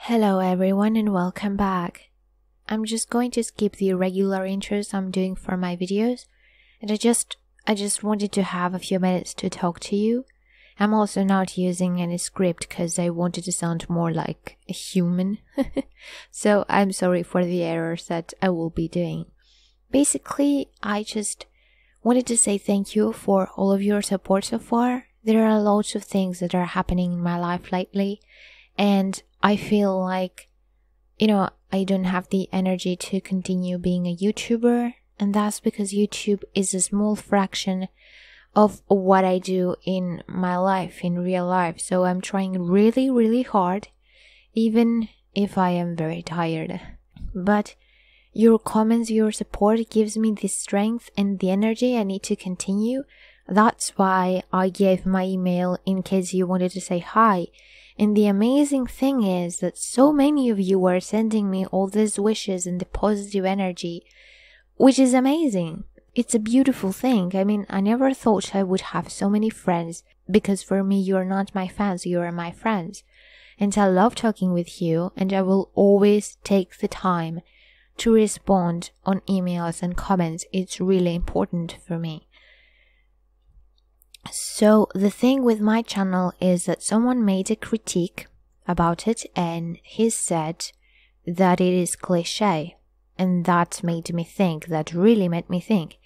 Hello everyone and welcome back. I'm just going to skip the regular intros I'm doing for my videos, and I just wanted to have a few minutes to talk to you. I'm also not using any script because I wanted to sound more like a human. So I'm sorry for the errors that I will be doing. Basically, I just wanted to say thank you for all of your support so far. There are lots of things that are happening in my life lately, and I feel like, I don't have the energy to continue being a YouTuber, and that's because YouTube is a small fraction of what I do in my life, in real life. So I'm trying really, really hard, even if I am very tired. But your comments, your support gives me the strength and the energy I need to continue. That's why I gave my email in case you wanted to say hi. And the amazing thing is that so many of you are sending me all these wishes and the positive energy, which is amazing. It's a beautiful thing. I mean, I never thought I would have so many friends, because for me, you're not my fans, you are my friends. And I love talking with you, and I will always take the time to respond on emails and comments. It's really important for me. So the thing with my channel is that someone made a critique about it, and he said that it is cliche, and that really made me think.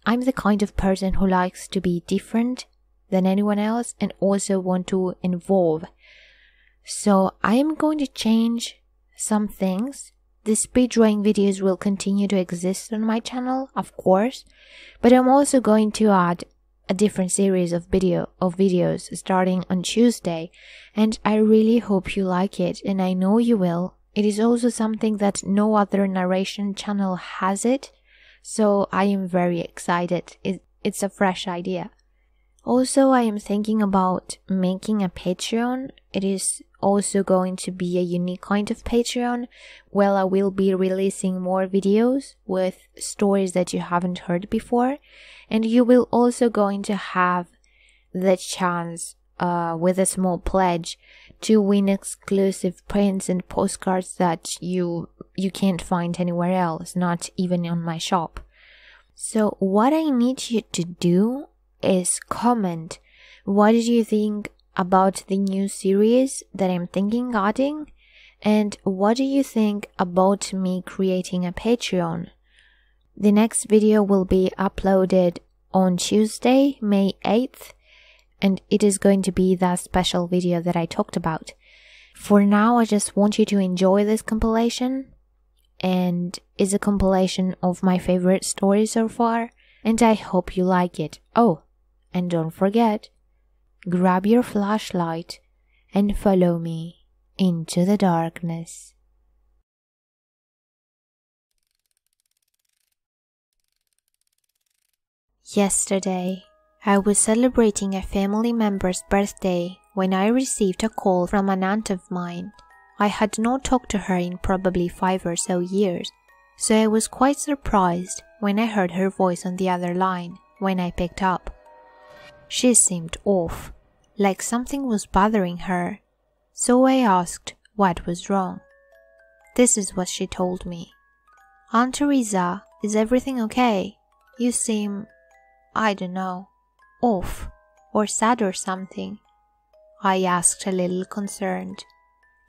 I'm the kind of person who likes to be different than anyone else and also want to evolve. So I am going to change some things. The speed drawing videos will continue to exist on my channel, of course, but I'm also going to add a different series of videos starting on Tuesday, and I really hope you like it, and I know you will. It is also something that no other narration channel has it, so I am very excited. It's a fresh idea. Also, I am thinking about making a Patreon. It is also going to be a unique kind of Patreon. Well, I will be releasing more videos with stories that you haven't heard before, and you will also going to have the chance with a small pledge to win exclusive prints and postcards that you can't find anywhere else, not even on my shop. So what I need you to do is comment. What did you think about the new series that I'm thinking adding? And what do you think about me creating a Patreon? The next video will be uploaded on Tuesday, May 8th, and it is going to be that special video that I talked about. For now, I just want you to enjoy this compilation, and it's a compilation of my favorite stories so far, and I hope you like it. Oh, and don't forget, grab your flashlight and follow me into the darkness. Yesterday, I was celebrating a family member's birthday when I received a call from an aunt of mine. I had not talked to her in probably 5 or so years, so I was quite surprised when I heard her voice on the other line when I picked up. She seemed off, like something was bothering her, so I asked what was wrong. This is what she told me. "Aunt Teresa, is everything okay? You seem, I don't know, off or sad or something." I asked, a little concerned.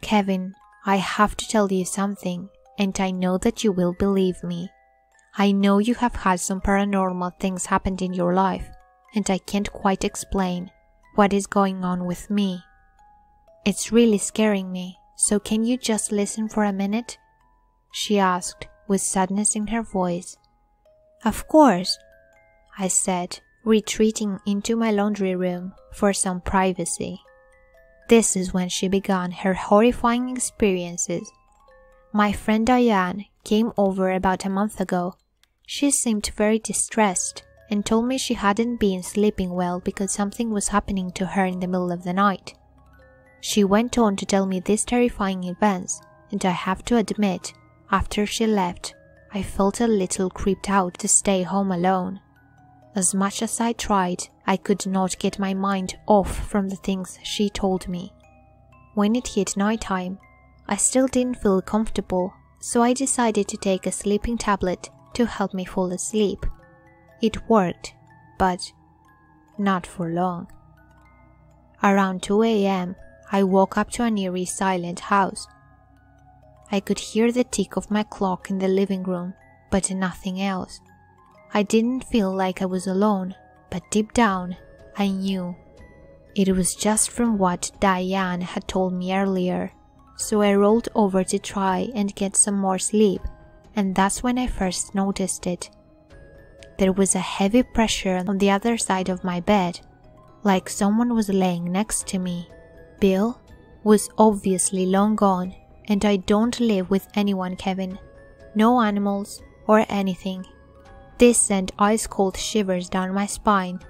"Kevin, I have to tell you something, and I know that you will believe me. I know you have had some paranormal things happen in your life, and I can't quite explain what is going on with me. It's really scaring me, so can you just listen for a minute?" she asked with sadness in her voice. "Of course," I said, retreating into my laundry room for some privacy. This is when she began her horrifying experiences. My friend Diane came over about a month ago. She seemed very distressed and told me she hadn't been sleeping well because something was happening to her in the middle of the night. She went on to tell me these terrifying events, and I have to admit, after she left, I felt a little creeped out to stay home alone. As much as I tried, I could not get my mind off from the things she told me. When it hit nighttime, I still didn't feel comfortable, so I decided to take a sleeping tablet to help me fall asleep. It worked, but not for long. Around 2 a.m., I woke up to an eerie silent house. I could hear the tick of my clock in the living room, but nothing else. I didn't feel like I was alone, but deep down, I knew. It was just from what Diane had told me earlier, so I rolled over to try and get some more sleep, and that's when I first noticed it. There was a heavy pressure on the other side of my bed, like someone was laying next to me. Bill was obviously long gone, and I don't live with anyone, Kevin. No animals or anything. This sent ice-cold shivers down my spine,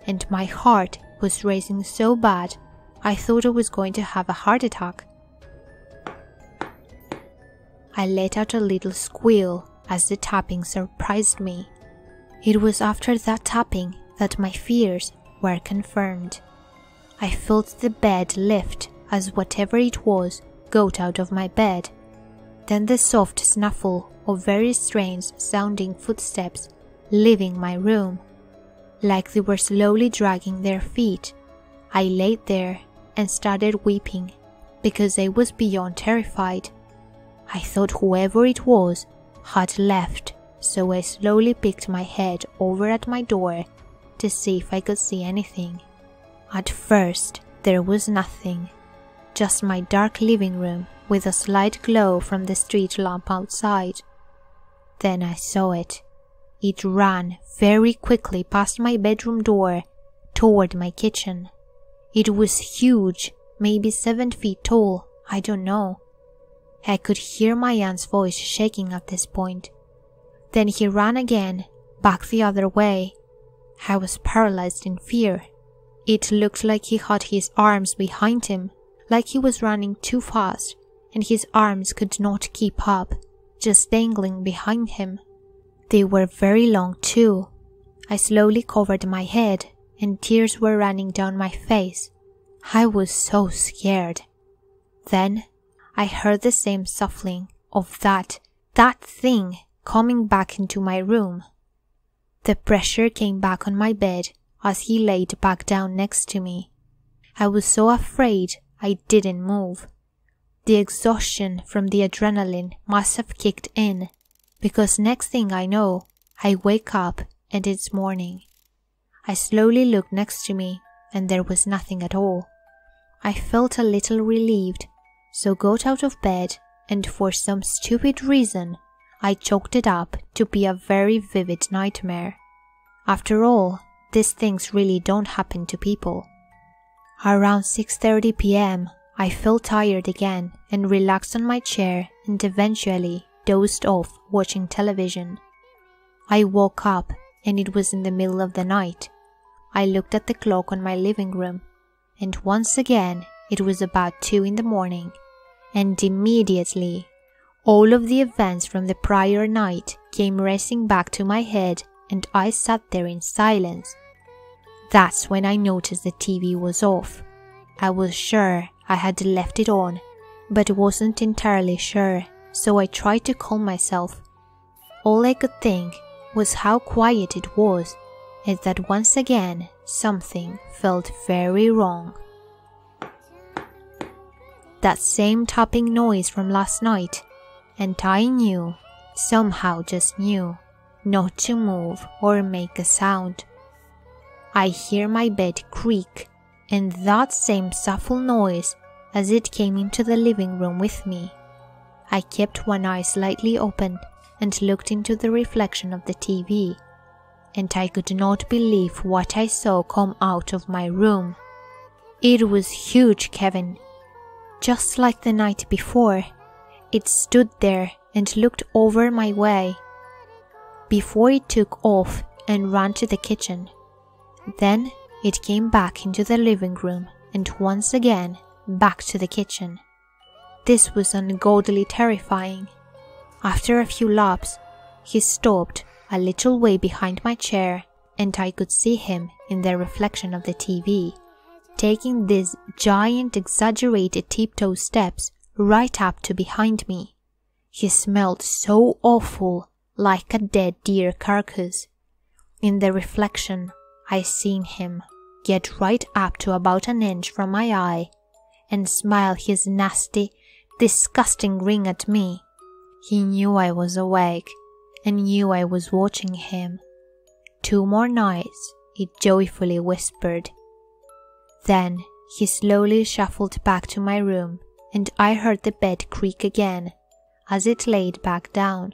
and my heart was racing so bad I thought I was going to have a heart attack. I let out a little squeal as the tapping surprised me. It was after that tapping that my fears were confirmed. I felt the bed lift as whatever it was got out of my bed. Then the soft snuffle of very strange sounding footsteps leaving my room, like they were slowly dragging their feet. I laid there and started weeping because I was beyond terrified. I thought whoever it was had left, so I slowly picked my head over at my door to see if I could see anything. At first, there was nothing, just my dark living room with a slight glow from the street lamp outside. Then I saw it. It ran very quickly past my bedroom door toward my kitchen. It was huge, maybe 7 feet tall, I don't know. I could hear my aunt's voice shaking at this point. Then he ran again, back the other way. I was paralyzed in fear. It looked like he had his arms behind him, like he was running too fast, and his arms could not keep up, just dangling behind him. They were very long too. I slowly covered my head, and tears were running down my face. I was so scared. Then I heard the same shuffling of that thing coming back into my room. The pressure came back on my bed as he laid back down next to me. I was so afraid I didn't move. The exhaustion from the adrenaline must have kicked in, because next thing I know, I wake up and it's morning. I slowly looked next to me and there was nothing at all. I felt a little relieved, so got out of bed, and for some stupid reason, I chalked it up to be a very vivid nightmare. After all, these things really don't happen to people. Around 6:30 p.m., I felt tired again and relaxed on my chair and eventually dozed off watching television. I woke up and it was in the middle of the night. I looked at the clock on my living room, and once again it was about 2 in the morning, and immediately all of the events from the prior night came racing back to my head, and I sat there in silence. That's when I noticed the TV was off. I was sure I had left it on, but wasn't entirely sure, so I tried to calm myself. All I could think was how quiet it was, and that once again something felt very wrong. That same tapping noise from last night, and I knew, somehow just knew, not to move or make a sound. I hear my bed creak, and that same shuffle noise as it came into the living room with me. I kept one eye slightly open and looked into the reflection of the TV, and I could not believe what I saw come out of my room. It was huge, Kevin. Just like the night before, it stood there and looked over my way, before it took off and ran to the kitchen. Then it came back into the living room and once again back to the kitchen. This was ungodly terrifying. After a few laps, he stopped a little way behind my chair, and I could see him in the reflection of the TV, taking these giant exaggerated tiptoe steps right up to behind me. He smelled so awful, like a dead deer carcass. In the reflection, I seen him get right up to about an inch from my eye and smile his nasty, disgusting grin at me. He knew I was awake and knew I was watching him. 2 more nights, he joyfully whispered. Then he slowly shuffled back to my room, and I heard the bed creak again as it laid back down.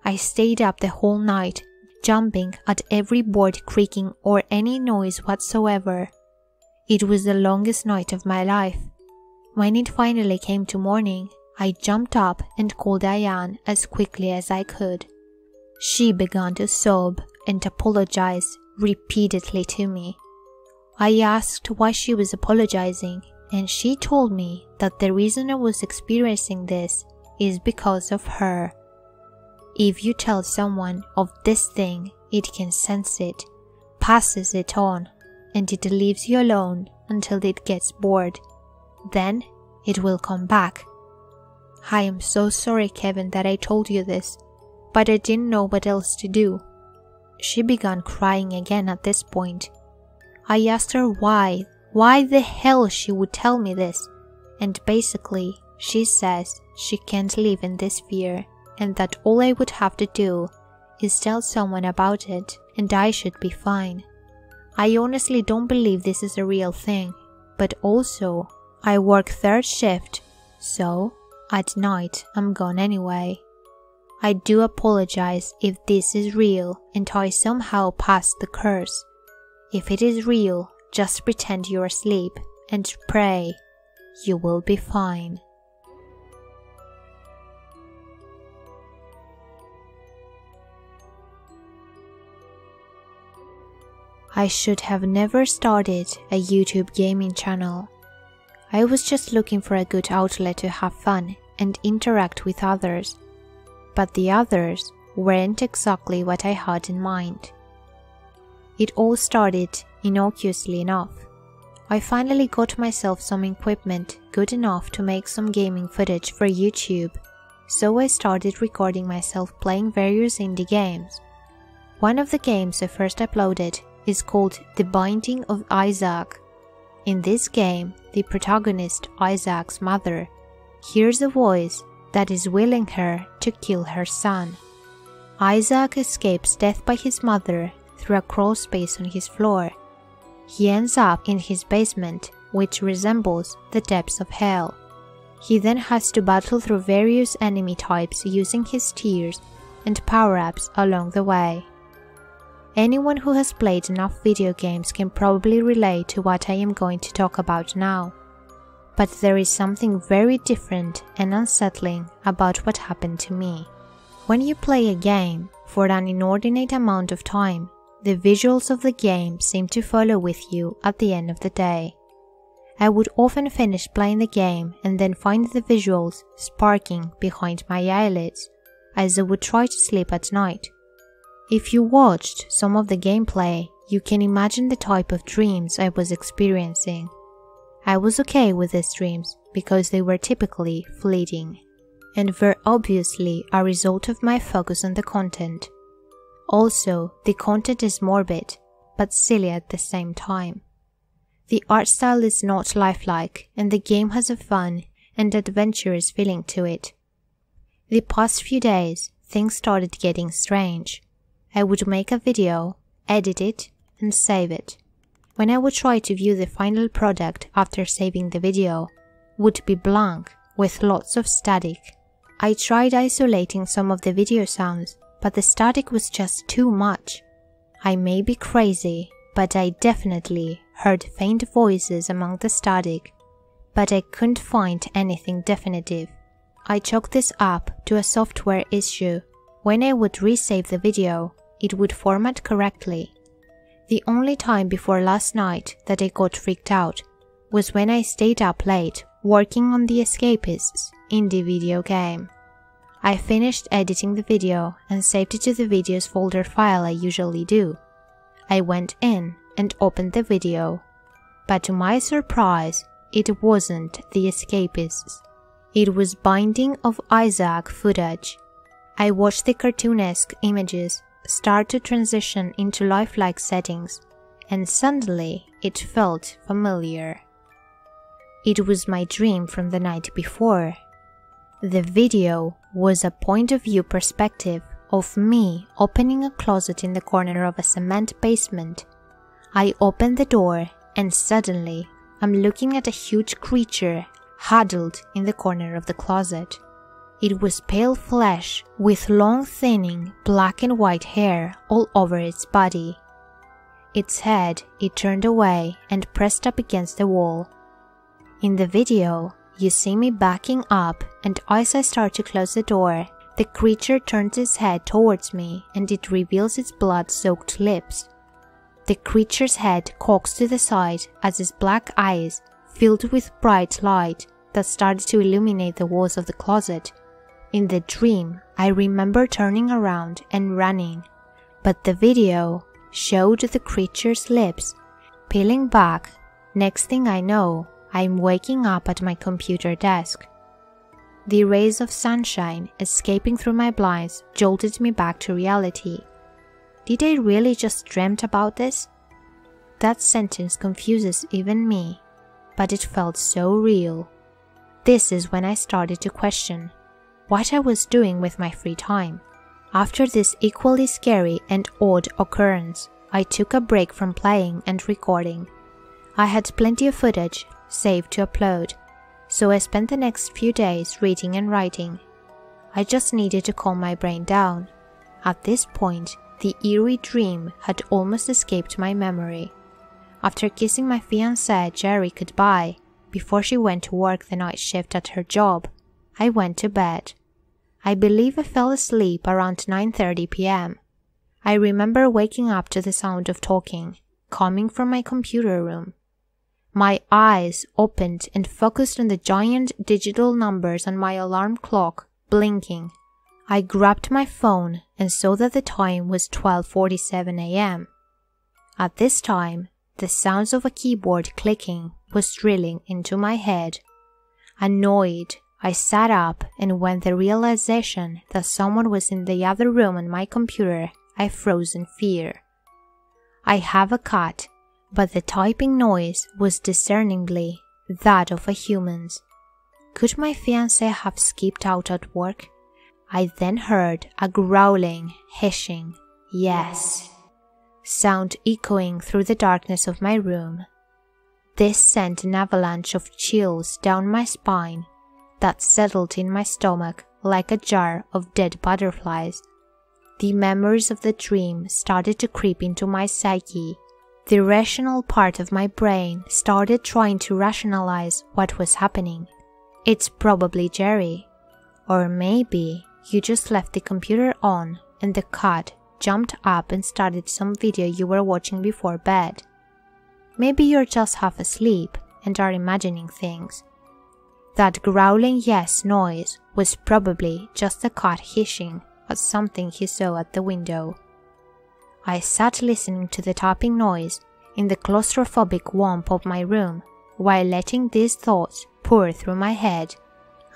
I stayed up the whole night, jumping at every board creaking or any noise whatsoever. It was the longest night of my life. When it finally came to morning, I jumped up and called Diane as quickly as I could. She began to sob and apologize repeatedly to me. I asked why she was apologizing, and she told me that the reason I was experiencing this is because of her. If you tell someone of this thing, it can sense it, passes it on, and it leaves you alone until it gets bored. Then it will come back. I am so sorry, Kevin, that I told you this, but I didn't know what else to do. She began crying again at this point. I asked her why the hell she would tell me this, and basically she says she can't live in this fear and that all I would have to do is tell someone about it and I should be fine. I honestly don't believe this is a real thing, but also I work 3rd shift, so at night I'm gone anyway. I do apologize if this is real and I somehow passed the curse. If it is real, just pretend you're asleep and pray. You will be fine. I should have never started a YouTube gaming channel. I was just looking for a good outlet to have fun and interact with others. But the others weren't exactly what I had in mind. It all started innocuously enough. I finally got myself some equipment good enough to make some gaming footage for YouTube, so I started recording myself playing various indie games. One of the games I first uploaded is called The Binding of Isaac. In this game, the protagonist, Isaac's mother, hears a voice that is willing her to kill her son. Isaac escapes death by his mother through a crawl space on his floor. He ends up in his basement, which resembles the depths of hell. He then has to battle through various enemy types using his tears and power-ups along the way. Anyone who has played enough video games can probably relate to what I am going to talk about now. But there is something very different and unsettling about what happened to me. When you play a game for an inordinate amount of time, the visuals of the game seem to follow with you at the end of the day. I would often finish playing the game and then find the visuals sparking behind my eyelids as I would try to sleep at night. If you watched some of the gameplay, you can imagine the type of dreams I was experiencing. I was okay with these dreams because they were typically fleeting and were obviously a result of my focus on the content. Also, the content is morbid, but silly at the same time. The art style is not lifelike, and the game has a fun and adventurous feeling to it. The past few days, things started getting strange. I would make a video, edit it, and save it. When I would try to view the final product after saving the video, would be blank with lots of static. I tried isolating some of the video sounds, but the static was just too much. I may be crazy, but I definitely heard faint voices among the static, but I couldn't find anything definitive. I chalked this up to a software issue. When I would resave the video, it would format correctly. The only time before last night that I got freaked out was when I stayed up late working on the Escapists indie video game. I finished editing the video and saved it to the videos folder file I usually do. I went in and opened the video, but to my surprise, it wasn't the Escapists. It was Binding of Isaac footage. I watched the cartoonesque images start to transition into lifelike settings, and suddenly it felt familiar. It was my dream from the night before. The video was a point-of-view perspective of me opening a closet in the corner of a cement basement. I opened the door and suddenly I'm looking at a huge creature huddled in the corner of the closet. It was pale flesh with long thinning black and white hair all over its body. Its head it turned away and pressed up against the wall. In the video, you see me backing up, and as I start to close the door, the creature turns its head towards me and it reveals its blood-soaked lips. The creature's head cocks to the side as its black eyes filled with bright light that started to illuminate the walls of the closet. In the dream, I remember turning around and running, but the video showed the creature's lips peeling back. Next thing I know, I'm waking up at my computer desk. The rays of sunshine escaping through my blinds jolted me back to reality. Did I really just dreamt about this? That sentence confuses even me, but it felt so real. This is when I started to question what I was doing with my free time. After this equally scary and odd occurrence, I took a break from playing and recording. I had plenty of footage saved to upload, so I spent the next few days reading and writing. I just needed to calm my brain down. At this point, the eerie dream had almost escaped my memory. After kissing my fiancé Jerry goodbye before she went to work the night shift at her job, I went to bed. I believe I fell asleep around 9:30 p.m. I remember waking up to the sound of talking coming from my computer room. My eyes opened and focused on the giant digital numbers on my alarm clock blinking. I grabbed my phone and saw that the time was 12:47 a.m. At this time, the sounds of a keyboard clicking was drilling into my head. Annoyed, I sat up, and when the realization that someone was in the other room on my computer, I froze in fear. I have a cat, but the typing noise was discernibly that of a human's. Could my fiancé have skipped out at work? I then heard a growling, hissing, "Yes," sound echoing through the darkness of my room. This sent an avalanche of chills down my spine that settled in my stomach like a jar of dead butterflies. The memories of the dream started to creep into my psyche. The rational part of my brain started trying to rationalize what was happening. It's probably Jerry. Or maybe you just left the computer on and the cat jumped up and started some video you were watching before bed. Maybe you're just half asleep and are imagining things. That growling yes noise was probably just the cat hissing at something he saw at the window. I sat listening to the tapping noise in the claustrophobic warmth of my room while letting these thoughts pour through my head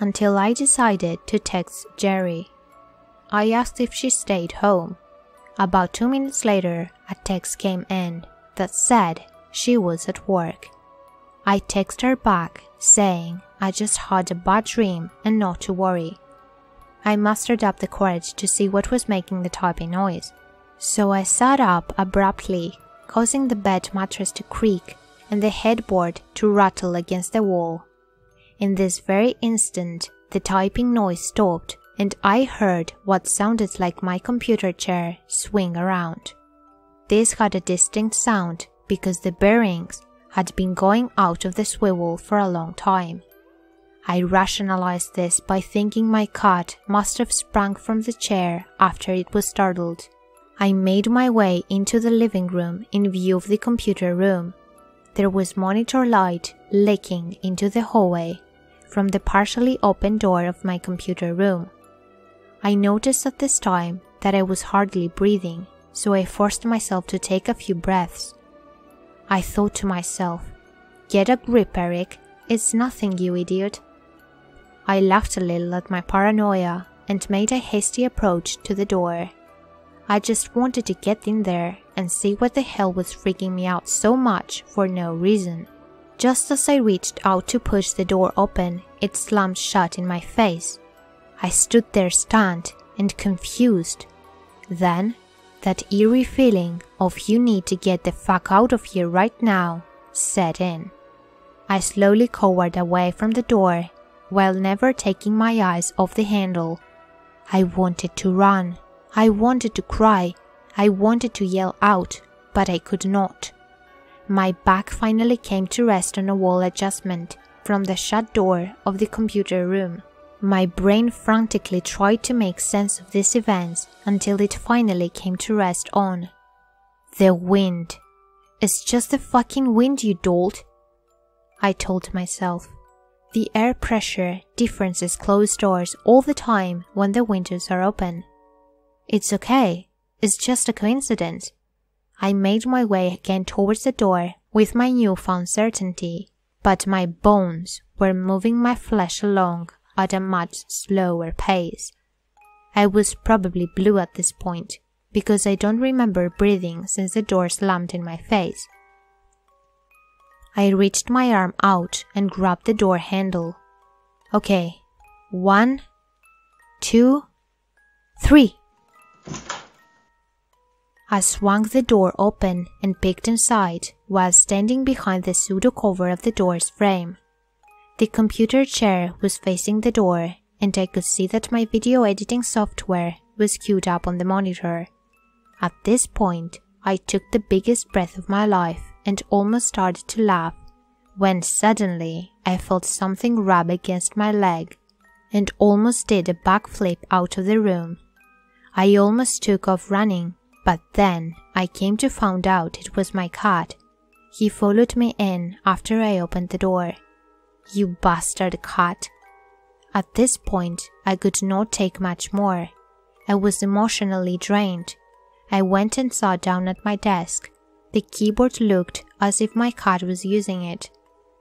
until I decided to text Jerry. I asked if she stayed home. About 2 minutes later, a text came in that said she was at work. I texted her back saying I just had a bad dream and not to worry. I mustered up the courage to see what was making the typing noise. So I sat up abruptly, causing the bed mattress to creak and the headboard to rattle against the wall. In this very instant, the typing noise stopped and I heard what sounded like my computer chair swing around. This had a distinct sound because the bearings had been going out of the swivel for a long time. I rationalized this by thinking my cat must have sprung from the chair after it was startled. I made my way into the living room in view of the computer room. There was monitor light leaking into the hallway from the partially open door of my computer room. I noticed at this time that I was hardly breathing, so I forced myself to take a few breaths. I thought to myself, "Get a grip, Eric. It's nothing, you idiot." I laughed a little at my paranoia and made a hasty approach to the door. I just wanted to get in there and see what the hell was freaking me out so much for no reason. Just as I reached out to push the door open, it slammed shut in my face. I stood there stunned and confused. Then, that eerie feeling of you need to get the fuck out of here right now set in. I slowly cowered away from the door while never taking my eyes off the handle. I wanted to run. I wanted to cry. I wanted to yell out, but I could not. My back finally came to rest on a wall adjustment from the shut door of the computer room. My brain frantically tried to make sense of these events until it finally came to rest on the wind. It's just the fucking wind, you dolt, I told myself. The air pressure differences close doors all the time when the windows are open. It's okay. It's just a coincidence. I made my way again towards the door with my newfound certainty, but my bones were moving my flesh along at a much slower pace. I was probably blue at this point, because I don't remember breathing since the door slammed in my face. I reached my arm out and grabbed the door handle. Okay, 1, 2, 3. I swung the door open and peeked inside while standing behind the pseudo cover of the door's frame. The computer chair was facing the door, and I could see that my video editing software was queued up on the monitor. At this point, I took the biggest breath of my life and almost started to laugh, when suddenly I felt something rub against my leg and almost did a backflip out of the room. I almost took off running, but then I came to find out it was my cat. He followed me in after I opened the door. You bastard cat. At this point, I could not take much more. I was emotionally drained. I went and sat down at my desk. The keyboard looked as if my cat was using it.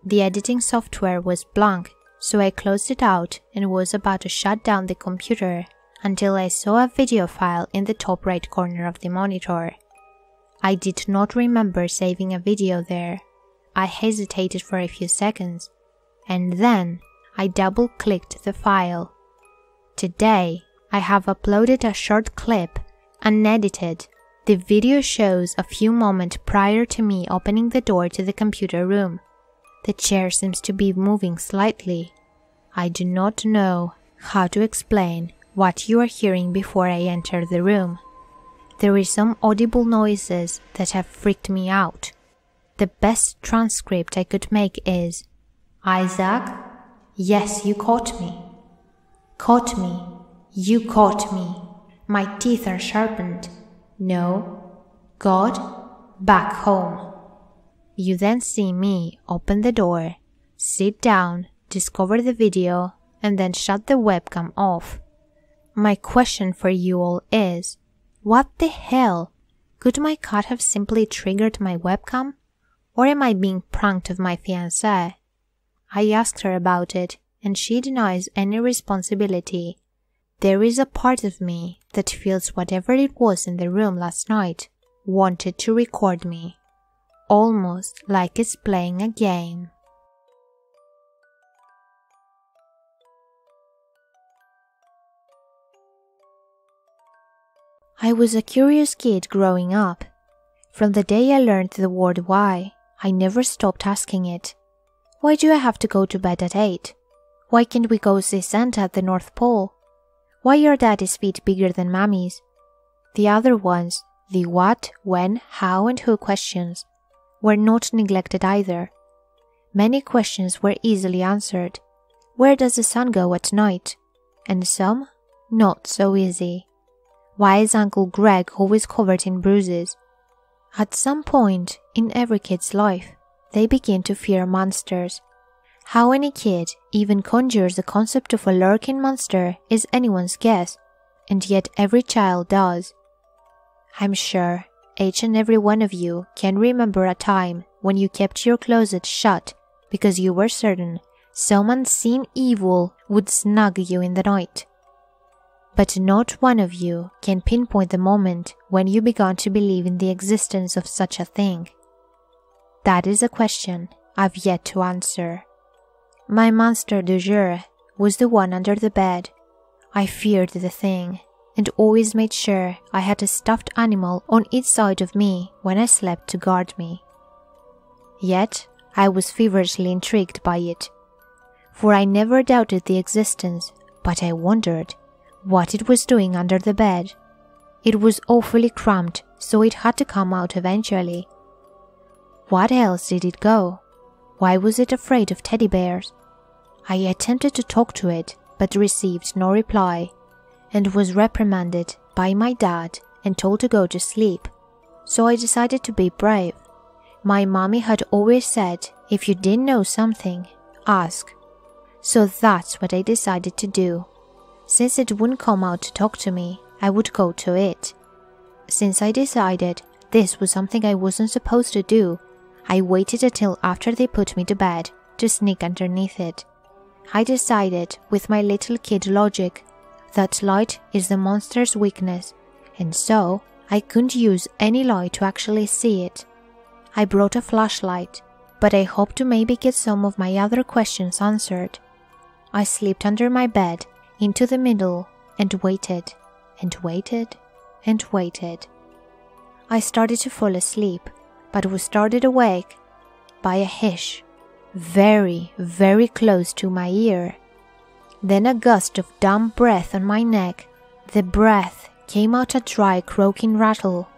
The editing software was blank, so I closed it out and was about to shut down the computer until I saw a video file in the top right corner of the monitor. I did not remember saving a video there. I hesitated for a few seconds, and then I double-clicked the file. Today, I have uploaded a short clip, unedited. The video shows a few moments prior to me opening the door to the computer room. The chair seems to be moving slightly. I do not know how to explain what you are hearing before I enter the room. There is some audible noises that have freaked me out. The best transcript I could make is, Isaac? Yes, you caught me. Caught me. You caught me. My teeth are sharpened. No. God? Back home. You then see me open the door, sit down, discover the video, and then shut the webcam off. My question for you all is, what the hell? Could my cat have simply triggered my webcam? Or am I being pranked of my fiancé? I asked her about it, and she denies any responsibility. There is a part of me that feels whatever it was in the room last night wanted to record me, almost like it's playing a game. I was a curious kid growing up. From the day I learned the word why, I never stopped asking it. Why do I have to go to bed at 8? Why can't we go see Santa at the North Pole? Why are daddy's feet bigger than mommy's? The other ones, the what, when, how, and who questions, were not neglected either. Many questions were easily answered. Where does the sun go at night? And some, not so easy. Why is Uncle Greg always covered in bruises? At some point in every kid's life, they begin to fear monsters. How any kid even conjures the concept of a lurking monster is anyone's guess, and yet every child does. I'm sure each and every one of you can remember a time when you kept your closet shut because you were certain some unseen evil would snug you in the night. But not one of you can pinpoint the moment when you began to believe in the existence of such a thing. That is a question I've yet to answer. My monster du jour was the one under the bed. I feared the thing, and always made sure I had a stuffed animal on each side of me when I slept to guard me. Yet I was feverishly intrigued by it, for I never doubted the existence, but I wondered what it was doing under the bed. It was awfully cramped, so it had to come out eventually. What else did it go? Why was it afraid of teddy bears? I attempted to talk to it, but received no reply, and was reprimanded by my dad and told to go to sleep. So I decided to be brave. My mommy had always said, if you didn't know something, ask. So that's what I decided to do. Since it wouldn't come out to talk to me, I would go to it. Since I decided this was something I wasn't supposed to do, I waited until after they put me to bed to sneak underneath it. I decided, with my little kid logic, that light is the monster's weakness, and so I couldn't use any light to actually see it. I brought a flashlight, but I hoped to maybe get some of my other questions answered. I slipped under my bed into the middle and waited, and waited, and waited. I started to fall asleep, but was started awake by a hiss, very, very close to my ear. Then a gust of damp breath on my neck. The breath came out a dry, croaking rattle.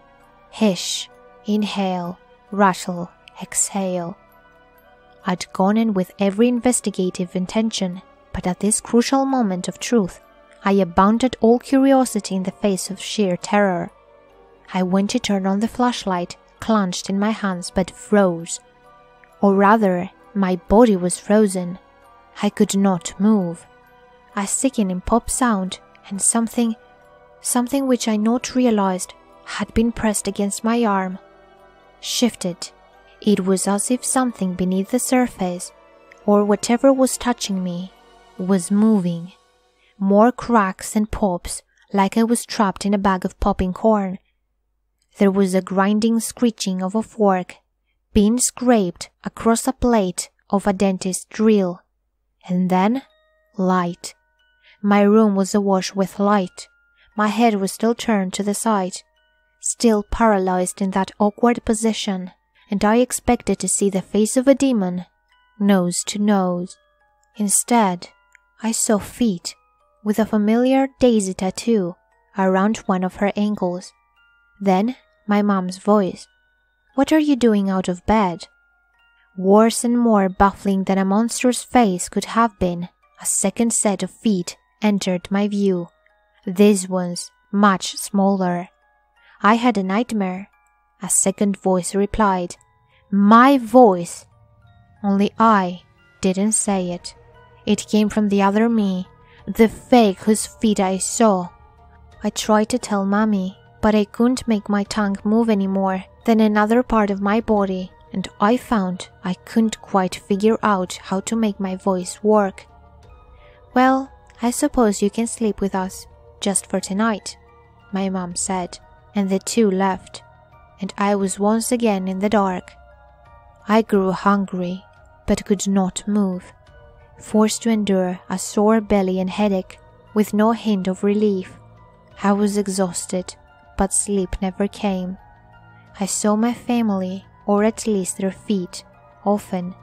Hiss, inhale, rattle, exhale. I'd gone in with every investigative intention, but at this crucial moment of truth, I abandoned all curiosity in the face of sheer terror. I went to turn on the flashlight, clenched in my hands, but froze. Or rather, my body was frozen. I could not move. A sickening pop sound and something which I not realized had been pressed against my arm shifted. It was as if something beneath the surface, or whatever was touching me, was moving. More cracks and pops, like I was trapped in a bag of popping corn. There was a grinding screeching of a fork being scraped across a plate of a dentist's drill. And then, light. My room was awash with light. My head was still turned to the side, still paralyzed in that awkward position, and I expected to see the face of a demon, nose to nose. Instead, I saw feet, with a familiar daisy tattoo around one of her ankles. Then, my mom's voice. "What are you doing out of bed?" Worse and more baffling than a monstrous face could have been, a second set of feet entered my view. These ones much smaller. I had a nightmare. A second voice replied. My voice! Only I didn't say it. It came from the other me, the fake whose feet I saw. I tried to tell Mommy, but I couldn't make my tongue move any more than another part of my body, and I found I couldn't quite figure out how to make my voice work. "Well, I suppose you can sleep with us, just for tonight," my mom said, and the two left, and I was once again in the dark. I grew hungry, but could not move, forced to endure a sore belly and headache, with no hint of relief. I was exhausted, but sleep never came. I saw my family, or at least their feet, often.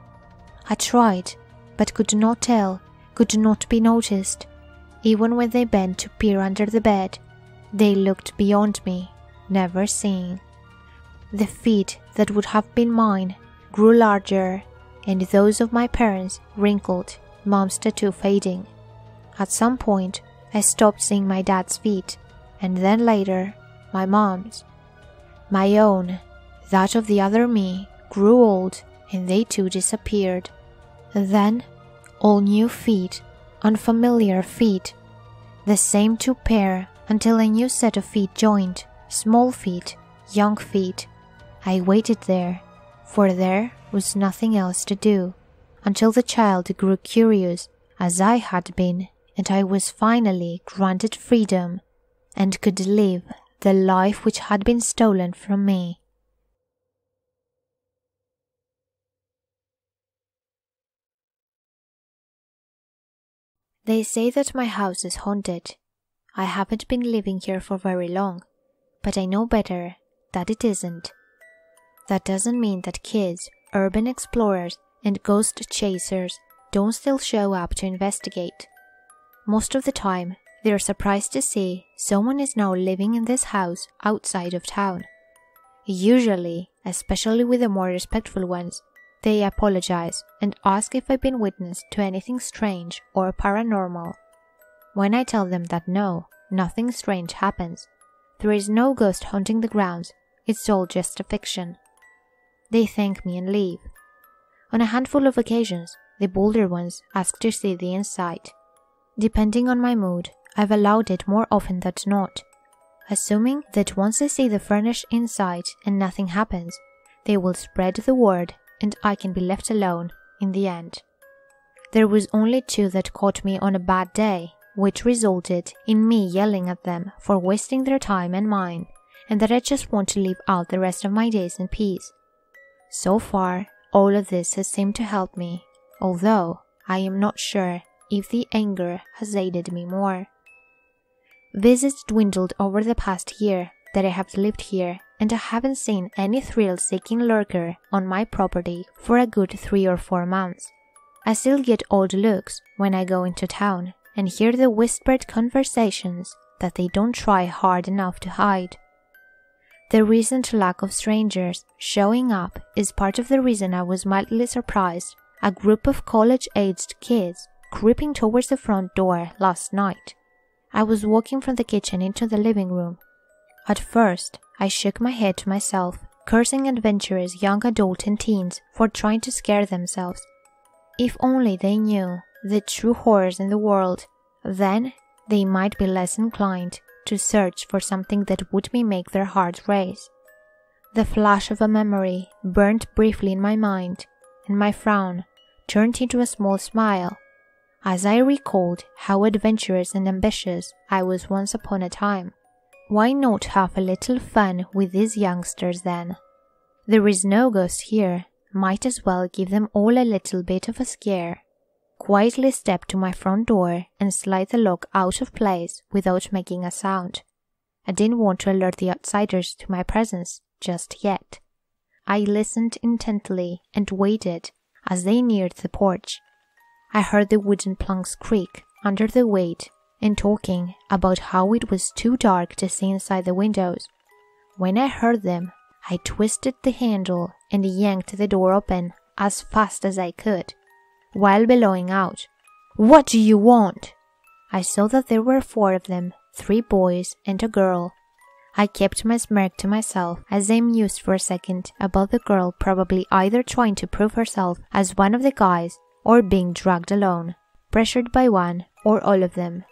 I tried, but could not tell, could not be noticed. Even when they bent to peer under the bed, they looked beyond me, never seeing. The feet that would have been mine grew larger, and those of my parents wrinkled, Mom's tattoo fading. At some point, I stopped seeing my dad's feet, and then later, my mom's. My own, that of the other me, grew old, and they too disappeared. Then, all new feet, unfamiliar feet. The same two pair until a new set of feet joined, small feet, young feet. I waited there, for there was nothing else to do. until the child grew curious, as I had been, and I was finally granted freedom and could live the life which had been stolen from me. They say that my house is haunted. I haven't been living here for very long, but I know better that it isn't. That doesn't mean that kids, urban explorers, and ghost chasers don't still show up to investigate. Most of the time, they're surprised to see someone is now living in this house outside of town. Usually, especially with the more respectful ones, they apologize and ask if I've been witness to anything strange or paranormal. When I tell them that no, nothing strange happens, there is no ghost haunting the grounds, it's all just a fiction, they thank me and leave. On a handful of occasions, the bolder ones ask to see the inside. Depending on my mood, I've allowed it more often than not, assuming that once they see the furnished inside and nothing happens, they will spread the word and I can be left alone in the end. There was only 2 that caught me on a bad day, which resulted in me yelling at them for wasting their time and mine, and that I just want to live out the rest of my days in peace. So far, all of this has seemed to help me, although I am not sure if the anger has aided me more. Visits dwindled over the past year that I have lived here, and I haven't seen any thrill-seeking lurker on my property for a good 3 or 4 months. I still get odd looks when I go into town and hear the whispered conversations that they don't try hard enough to hide. The recent lack of strangers showing up is part of the reason I was mildly surprised a group of college-aged kids creeping towards the front door last night. I was walking from the kitchen into the living room. At first, I shook my head to myself, cursing adventurous young adults and teens for trying to scare themselves. If only they knew the true horrors in the world, then they might be less inclined to search for something that would make their hearts race. The flash of a memory burned briefly in my mind, and my frown turned into a small smile as I recalled how adventurous and ambitious I was once upon a time. Why not have a little fun with these youngsters then? There is no ghost here, might as well give them all a little bit of a scare. Quietly stepped to my front door and slide the lock out of place without making a sound. I didn't want to alert the outsiders to my presence just yet. I listened intently and waited as they neared the porch. I heard the wooden planks creak under the weight and talking about how it was too dark to see inside the windows. When I heard them, I twisted the handle and yanked the door open as fast as I could, while bellowing out, "What do you want?" I saw that there were 4 of them, 3 boys and a girl. I kept my smirk to myself as I mused for a second about the girl probably either trying to prove herself as one of the guys or being dragged alone, pressured by one or all of them.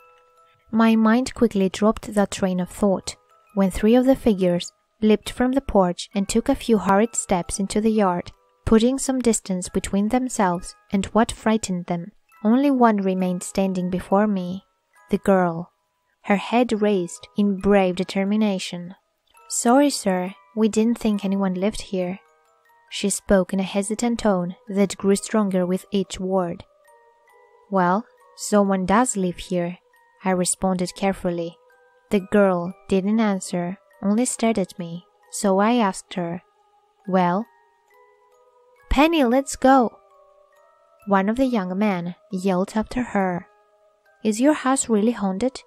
My mind quickly dropped that train of thought when 3 of the figures leaped from the porch and took a few hurried steps into the yard, putting some distance between themselves and what frightened them. Only one remained standing before me, the girl, her head raised in brave determination. "Sorry, sir, we didn't think anyone lived here." She spoke in a hesitant tone that grew stronger with each word. "Well, someone does live here," I responded carefully. The girl didn't answer, only stared at me, so I asked her, "Well?" "Penny, let's go!" One of the young men yelled after her. "Is your house really haunted?"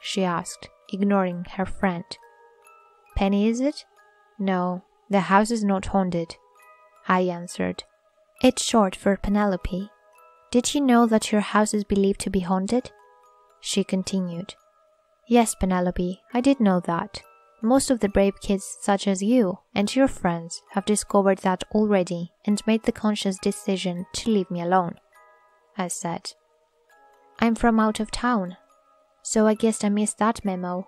she asked, ignoring her friend. "Penny, is it?" "No, the house is not haunted," I answered. "It's short for Penelope. Did you know that your house is believed to be haunted?" she continued. "Yes, Penelope, I did know that. Most of the brave kids such as you and your friends have discovered that already and made the conscious decision to leave me alone," I said. "I'm from out of town, so I guess I missed that memo,"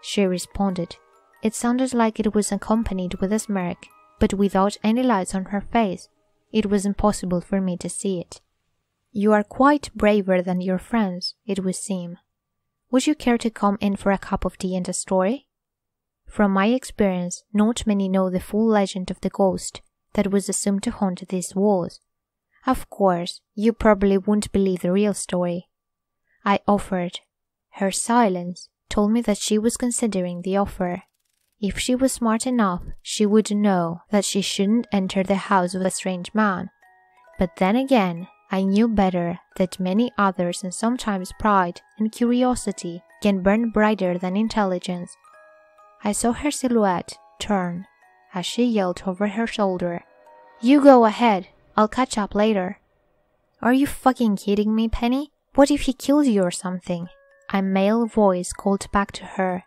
she responded. It sounded like it was accompanied with a smirk, but without any lights on her face. It was impossible for me to see it. You are quite braver than your friends, it would seem. Would you care to come in for a cup of tea and a story? From my experience, not many know the full legend of the ghost that was assumed to haunt these walls. Of course, you probably won't believe the real story. I offered. Her silence told me that she was considering the offer. If she was smart enough, she would know that she shouldn't enter the house of a strange man. But then again, I knew better that many others, and sometimes pride and curiosity, can burn brighter than intelligence. I saw her silhouette turn as she yelled over her shoulder, "You go ahead, I'll catch up later." "Are you fucking kidding me, Penny? What if he kills you or something?" A male voice called back to her.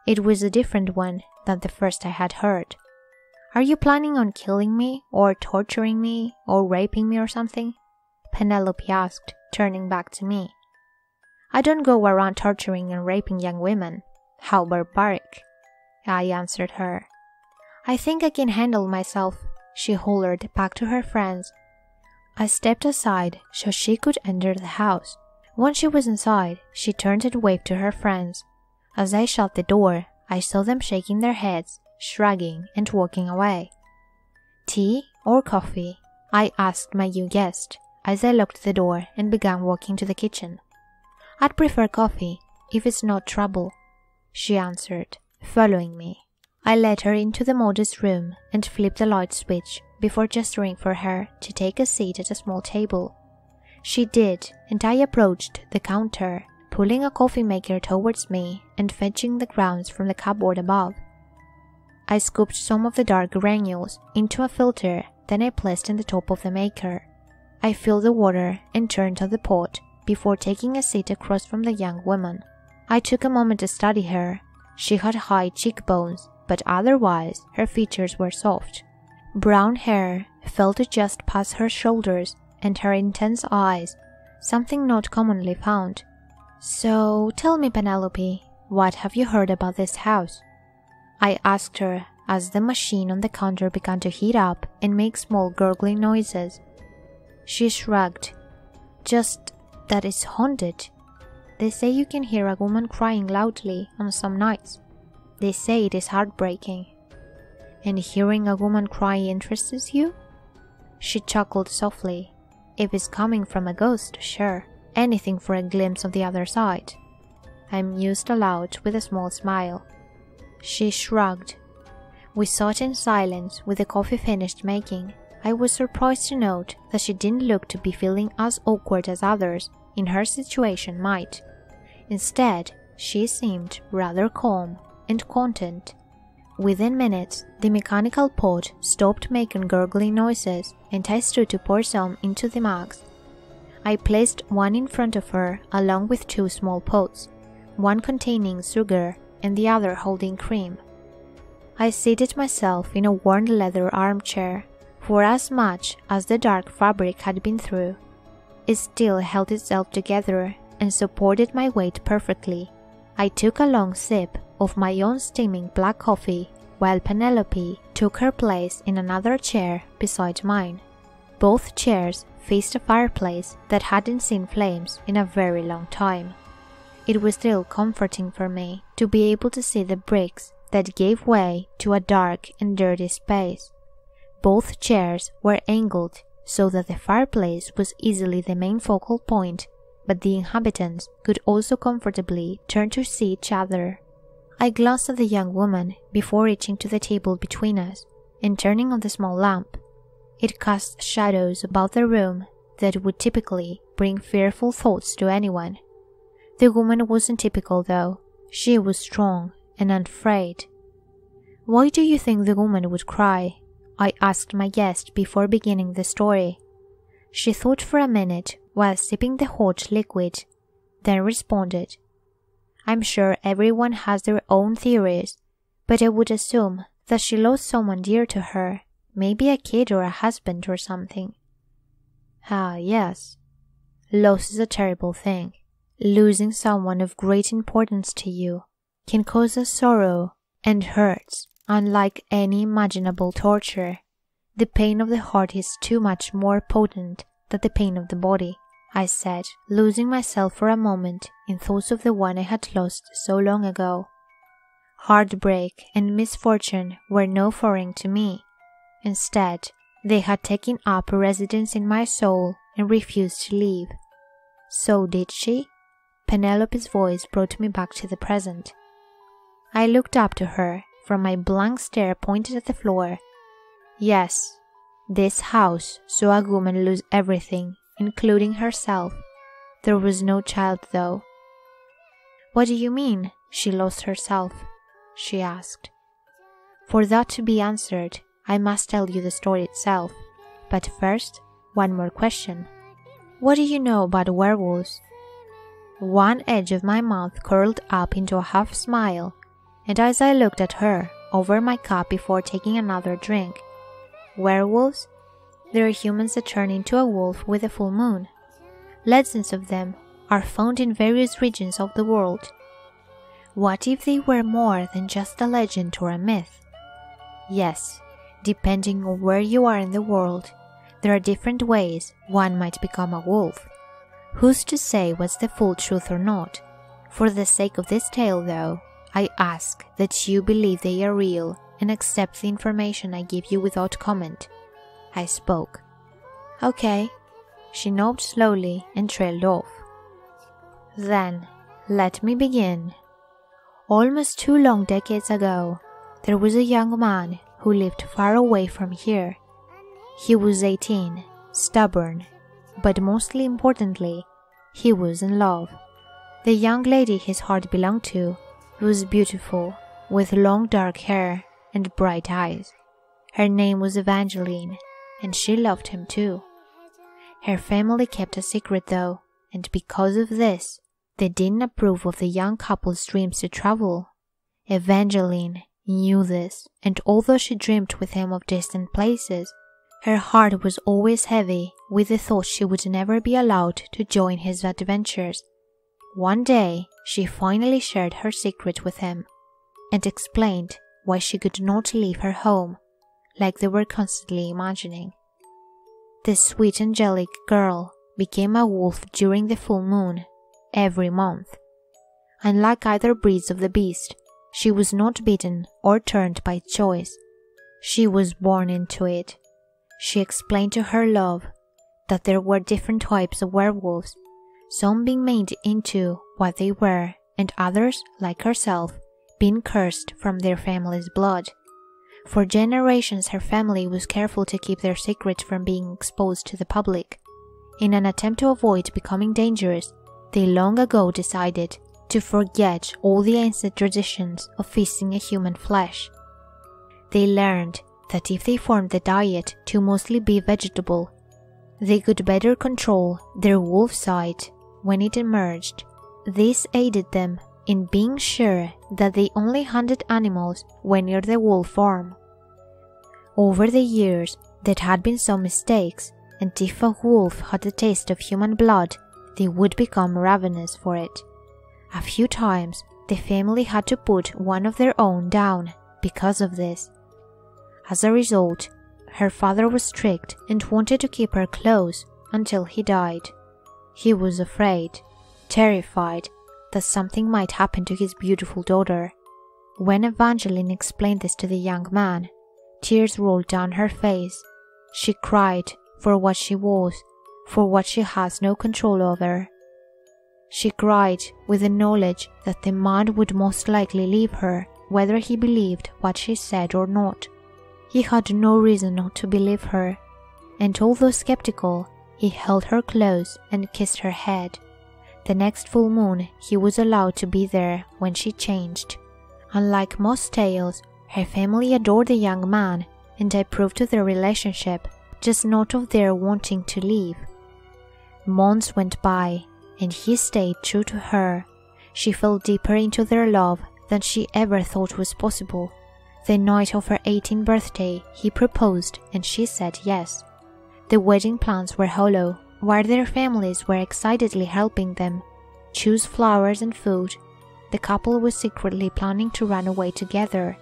It was a different one than the first I had heard. "Are you planning on killing me, or torturing me, or raping me or something?" Penelope asked, turning back to me. "I don't go around torturing and raping young women. How barbaric," I answered her. "I think I can handle myself," she hollered back to her friends. I stepped aside so she could enter the house. Once she was inside, she turned and waved to her friends. As I shut the door, I saw them shaking their heads, shrugging, and walking away. "Tea or coffee?" I asked my new guest as I locked the door and began walking to the kitchen. "I'd prefer coffee, if it's not trouble," she answered, following me. I led her into the modest room and flipped the light switch before gesturing for her to take a seat at a small table. She did, and I approached the counter, pulling a coffee maker towards me and fetching the grounds from the cupboard above. I scooped some of the dark granules into a filter, then I placed in the top of the maker. I filled the water and turned on the pot before taking a seat across from the young woman. I took a moment to study her. She had high cheekbones, but otherwise her features were soft. Brown hair fell to just past her shoulders, and her intense eyes, something not commonly found. "So, tell me, Penelope, what have you heard about this house?" I asked her as the machine on the counter began to heat up and make small gurgling noises. She shrugged. "Just that it's haunted. They say you can hear a woman crying loudly on some nights. They say it is heartbreaking." "And hearing a woman cry interests you?" She chuckled softly. "If it's coming from a ghost, sure. Anything for a glimpse of the other side." I mused aloud with a small smile. She shrugged. We sat in silence with the coffee finished making. I was surprised to note that she didn't look to be feeling as awkward as others in her situation might. Instead, she seemed rather calm and content. Within minutes, the mechanical pot stopped making gurgling noises, and I stood to pour some into the mugs. I placed one in front of her along with two small pots, one containing sugar and the other holding cream. I seated myself in a worn leather armchair. For as much as the dark fabric had been through, it still held itself together and supported my weight perfectly. I took a long sip of my own steaming black coffee, while Penelope took her place in another chair beside mine. Both chairs faced a fireplace that hadn't seen flames in a very long time. It was still comforting for me to be able to see the bricks that gave way to a dark and dirty space. Both chairs were angled so that the fireplace was easily the main focal point, but the inhabitants could also comfortably turn to see each other. I glanced at the young woman before reaching to the table between us and turning on the small lamp. It cast shadows about the room that would typically bring fearful thoughts to anyone. The woman wasn't typical though. She was strong and unafraid. "Why do you think the woman would cry?" I asked my guest before beginning the story. She thought for a minute while sipping the hot liquid, then responded, "I'm sure everyone has their own theories, but I would assume that she lost someone dear to her, maybe a kid or a husband or something." "Ah, yes. Loss is a terrible thing. Losing someone of great importance to you can cause us sorrow and hurts unlike any imaginable torture. The pain of the heart is too much more potent than the pain of the body, I said, losing myself for a moment in thoughts of the one I had lost so long ago. Heartbreak and misfortune were no foreign to me. Instead, they had taken up residence in my soul and refused to leave. So did she? Penelope's voice brought me back to the present. I looked up to her from my blank stare pointed at the floor. Yes, this house saw a woman lose everything, including herself. There was no child, though. What do you mean, she lost herself? She asked. For that to be answered, I must tell you the story itself. But first, one more question. What do you know about werewolves? One edge of my mouth curled up into a half smile, and as I looked at her over my cup before taking another drink, werewolves? They are humans that turn into a wolf with a full moon. Legends of them are found in various regions of the world. What if they were more than just a legend or a myth? Yes, depending on where you are in the world, there are different ways one might become a wolf. Who's to say what's the full truth or not? For the sake of this tale, though, I ask that you believe they are real and accept the information I give you without comment. I spoke. Okay. She nodded slowly and trailed off. Then, let me begin. Almost 2 long decades ago, there was a young man who lived far away from here. He was 18, stubborn, but mostly importantly, he was in love. The young lady his heart belonged to was beautiful, with long dark hair and bright eyes. Her name was Evangeline, and she loved him too. Her family kept a secret though, and because of this, they didn't approve of the young couple's dreams to travel. Evangeline knew this, and although she dreamed with him of distant places, her heart was always heavy with the thought she would never be allowed to join his adventures. One day, she finally shared her secret with him, and explained why she could not leave her home, like they were constantly imagining. The sweet angelic girl became a wolf during the full moon, every month. Unlike either breeds of the beast, she was not bitten or turned by choice. She was born into it. She explained to her love that there were different types of werewolves, some being made into what they were, and others, like herself, being cursed from their family's blood. For generations her family was careful to keep their secret from being exposed to the public. In an attempt to avoid becoming dangerous, they long ago decided to forget all the ancient traditions of feasting a human flesh. They learned that if they formed the diet to mostly be vegetable, they could better control their wolf side when it emerged. This aided them in being sure that they only hunted animals when near the wolf form. Over the years, there had been some mistakes, and if a wolf had a taste of human blood, they would become ravenous for it. A few times, the family had to put one of their own down because of this. As a result, her father was strict and wanted to keep her close until he died. He was afraid, terrified, that something might happen to his beautiful daughter. When Evangeline explained this to the young man, tears rolled down her face. She cried for what she was, for what she has no control over. She cried with the knowledge that the man would most likely leave her, whether he believed what she said or not. He had no reason not to believe her, and although skeptical, he held her close and kissed her head. The next full moon, he was allowed to be there when she changed. Unlike most tales, her family adored the young man and approved of their relationship, just not of their wanting to leave. Months went by, and he stayed true to her. She fell deeper into their love than she ever thought was possible. The night of her 18th birthday, he proposed and she said yes. The wedding plans were hollow, while their families were excitedly helping them choose flowers and food. The couple was secretly planning to run away together.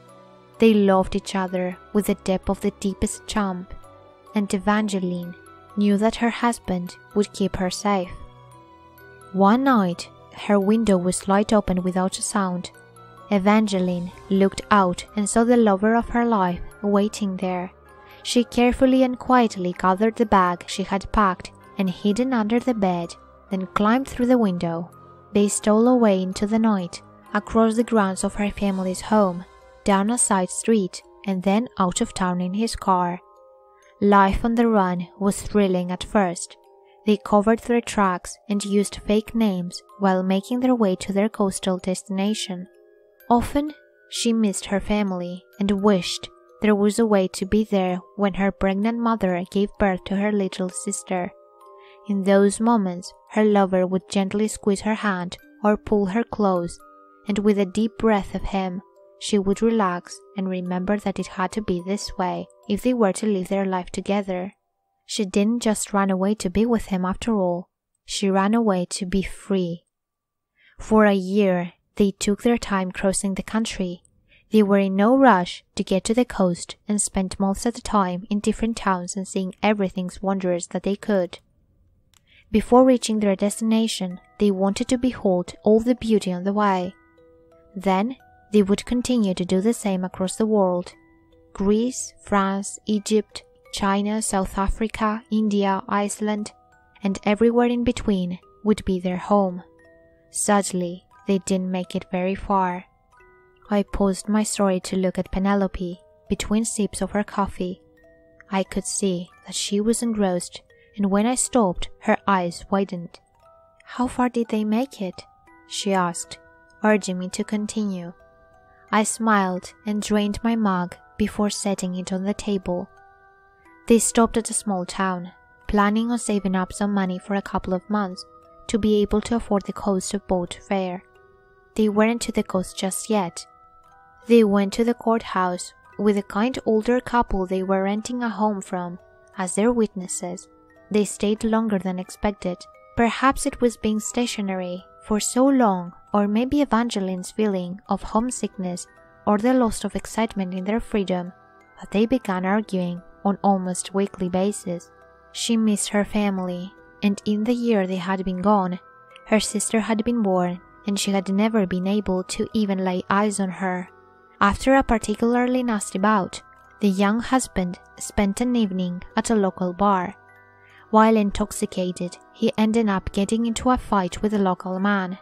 They loved each other with the depth of the deepest charm, and Evangeline knew that her husband would keep her safe. One night, her window was slightly open without a sound. Evangeline looked out and saw the lover of her life waiting there. She carefully and quietly gathered the bag she had packed and hidden under the bed, then climbed through the window. They stole away into the night, across the grounds of her family's home, down a side street, and then out of town in his car. Life on the run was thrilling at first. They covered their tracks and used fake names while making their way to their coastal destination. Often, she missed her family and wished there was a way to be there when her pregnant mother gave birth to her little sister. In those moments, her lover would gently squeeze her hand or pull her close, and with a deep breath of him, she would relax and remember that it had to be this way if they were to live their life together. She didn't just run away to be with him after all. She ran away to be free. For a year, they took their time crossing the country. They were in no rush to get to the coast and spent most of the time in different towns and seeing everything's wonders that they could. Before reaching their destination, they wanted to behold all the beauty on the way. Then, they would continue to do the same across the world. Greece, France, Egypt, China, South Africa, India, Iceland, and everywhere in between would be their home. Sadly, they didn't make it very far. I paused my story to look at Penelope between sips of her coffee. I could see that she was engrossed, and when I stopped, her eyes widened. "How far did they make it?" she asked, urging me to continue. I smiled and drained my mug before setting it on the table. They stopped at a small town, planning on saving up some money for a couple of months to be able to afford the cost of boat fare. They weren't to the coast just yet. They went to the courthouse with a kind older couple they were renting a home from as their witnesses. They stayed longer than expected. Perhaps it was being stationary for so long, or maybe Evangeline's feeling of homesickness or the loss of excitement in their freedom, that they began arguing on almost weekly basis. She missed her family, and in the year they had been gone, her sister had been born, and she had never been able to even lay eyes on her. After a particularly nasty bout, the young husband spent an evening at a local bar. While intoxicated, he ended up getting into a fight with a local man.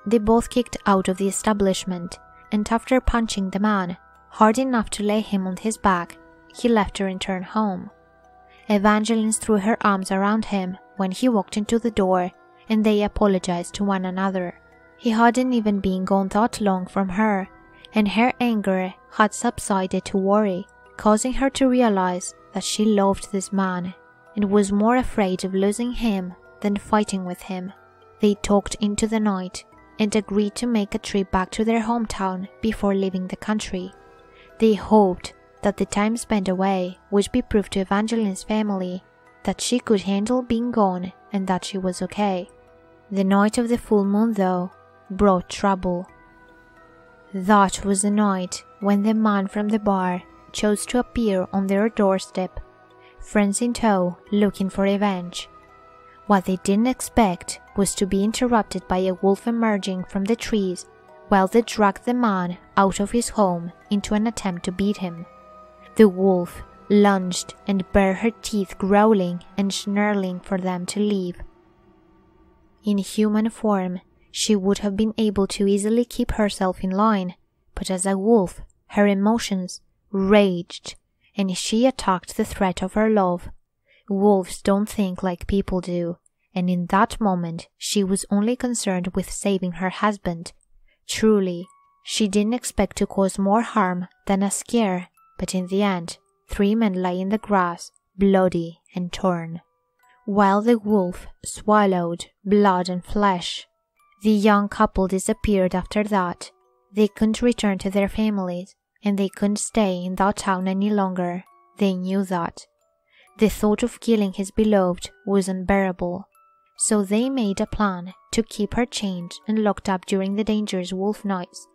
They both kicked out of the establishment, and after punching the man hard enough to lay him on his back, he left to return home. Evangeline threw her arms around him when he walked into the door, and they apologized to one another. He hadn't even been gone that long from her, and her anger had subsided to worry, causing her to realize that she loved this man and was more afraid of losing him than fighting with him. They talked into the night and agreed to make a trip back to their hometown before leaving the country. They hoped that the time spent away would be proof to Evangeline's family that she could handle being gone and that she was okay. The night of the full moon, though, brought trouble. That was the night when the man from the bar chose to appear on their doorstep, friends in tow, looking for revenge. What they didn't expect was to be interrupted by a wolf emerging from the trees while they dragged the man out of his home into an attempt to beat him. The wolf lunged and bared her teeth, growling and snarling for them to leave. In human form, she would have been able to easily keep herself in line, but as a wolf, her emotions raged, and she attacked the threat of her love. Wolves don't think like people do, and in that moment she was only concerned with saving her husband. Truly, she didn't expect to cause more harm than a scare, but in the end, 3 men lay in the grass, bloody and torn, while the wolf swallowed blood and flesh. The young couple disappeared after that. They couldn't return to their families, and they couldn't stay in that town any longer. They knew that. The thought of killing his beloved was unbearable, so they made a plan to keep her chained and locked up during the dangerous wolf nights.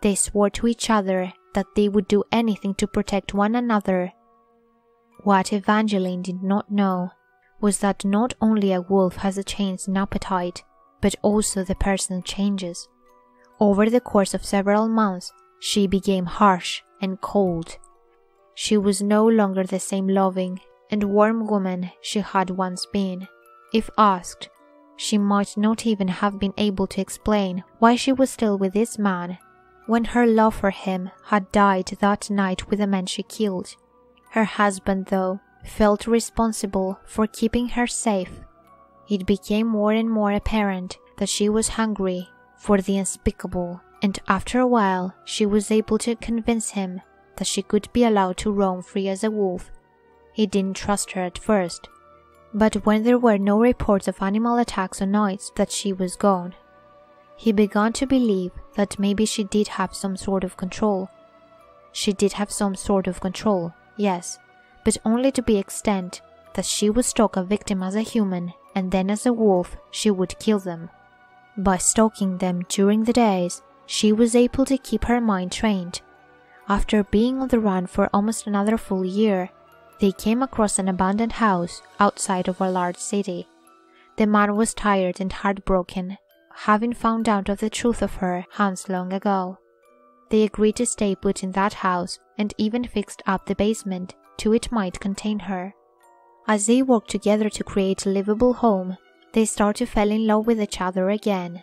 They swore to each other that they would do anything to protect one another. What Evangeline did not know was that not only a wolf has a change in appetite, but also the person changes. Over the course of several months, she became harsh and cold. She was no longer the same loving and warm woman she had once been. If asked, she might not even have been able to explain why she was still with this man, when her love for him had died that night with the man she killed. Her husband, though, felt responsible for keeping her safe. It became more and more apparent that she was hungry for the unspeakable, and after a while she was able to convince him that she could be allowed to roam free as a wolf. He didn't trust her at first, but when there were no reports of animal attacks on nights that she was gone, he began to believe that maybe she did have some sort of control. She did have some sort of control, yes, but only to the extent that she would stalk a victim as a human, and then as a wolf she would kill them. By stalking them during the days, she was able to keep her mind trained. After being on the run for almost another full year, they came across an abandoned house outside of a large city. The man was tired and heartbroken, having found out of the truth of her hands long ago. They agreed to stay put in that house and even fixed up the basement till it might contain her. As they worked together to create a livable home, they started to fall in love with each other again.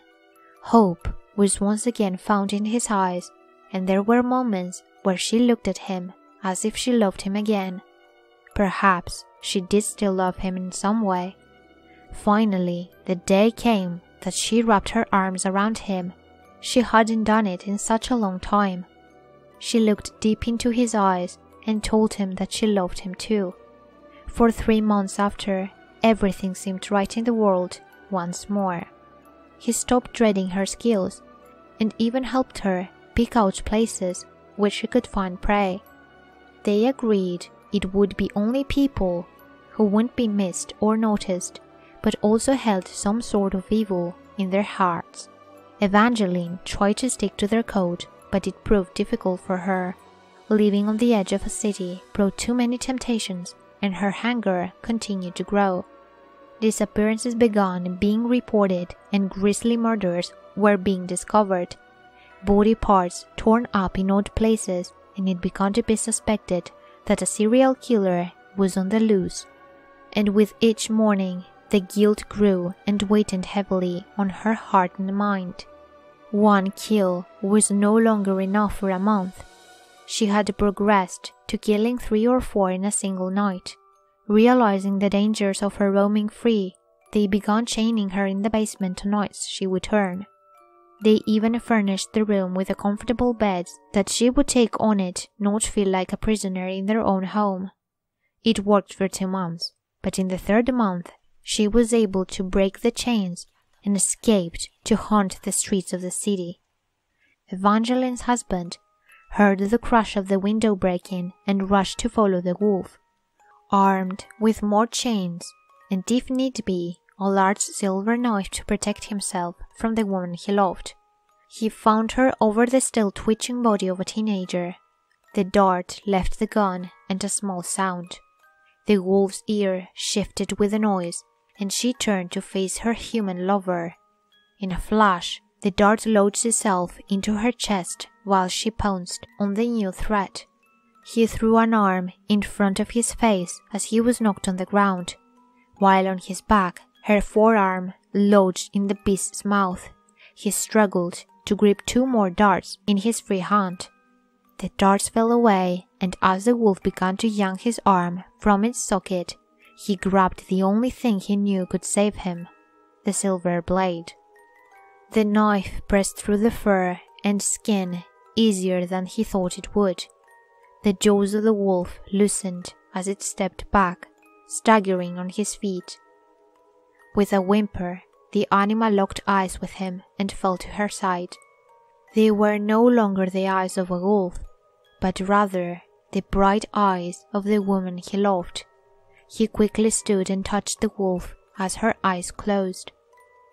Hope was once again found in his eyes, and there were moments where she looked at him as if she loved him again. Perhaps she did still love him in some way. Finally, the day came that she wrapped her arms around him. She hadn't done it in such a long time. She looked deep into his eyes and told him that she loved him too. For 3 months after, everything seemed right in the world once more. He stopped dreading her skills and even helped her pick out places where she could find prey. They agreed it would be only people who wouldn't be missed or noticed, but also held some sort of evil in their hearts. Evangeline tried to stick to their code, but it proved difficult for her. Living on the edge of a city brought too many temptations, and her hunger continued to grow. Disappearances began being reported, and grisly murders were being discovered. Body parts torn up in odd places, and it began to be suspected that a serial killer was on the loose. And with each morning, the guilt grew and weighed heavily on her heart and mind. One kill was no longer enough for a month. She had progressed to killing 3 or 4 in a single night. Realizing the dangers of her roaming free, they began chaining her in the basement on nights she would turn. They even furnished the room with a comfortable bed that she would take on it, not feel like a prisoner in their own home. It worked for 2 months, but in the 3rd month, she was able to break the chains and escaped to haunt the streets of the city. Evangeline's husband heard the crash of the window breaking and rushed to follow the wolf. Armed with more chains, and if need be, a large silver knife to protect himself from the woman he loved, he found her over the still twitching body of a teenager. The dart left the gun and a small sound. The wolf's ear shifted with the noise, and she turned to face her human lover. In a flash, the dart lodged itself into her chest while she pounced on the new threat. He threw an arm in front of his face as he was knocked on the ground, while on his back, her forearm lodged in the beast's mouth. He struggled to grip 2 more darts in his free hand. The darts fell away, and as the wolf began to yank his arm from its socket, he grabbed the only thing he knew could save him, the silver blade. The knife pressed through the fur and skin easier than he thought it would. The jaws of the wolf loosened as it stepped back, staggering on his feet. With a whimper, the animal locked eyes with him and fell to her side. They were no longer the eyes of a wolf, but rather the bright eyes of the woman he loved. He quickly stood and touched the wolf as her eyes closed.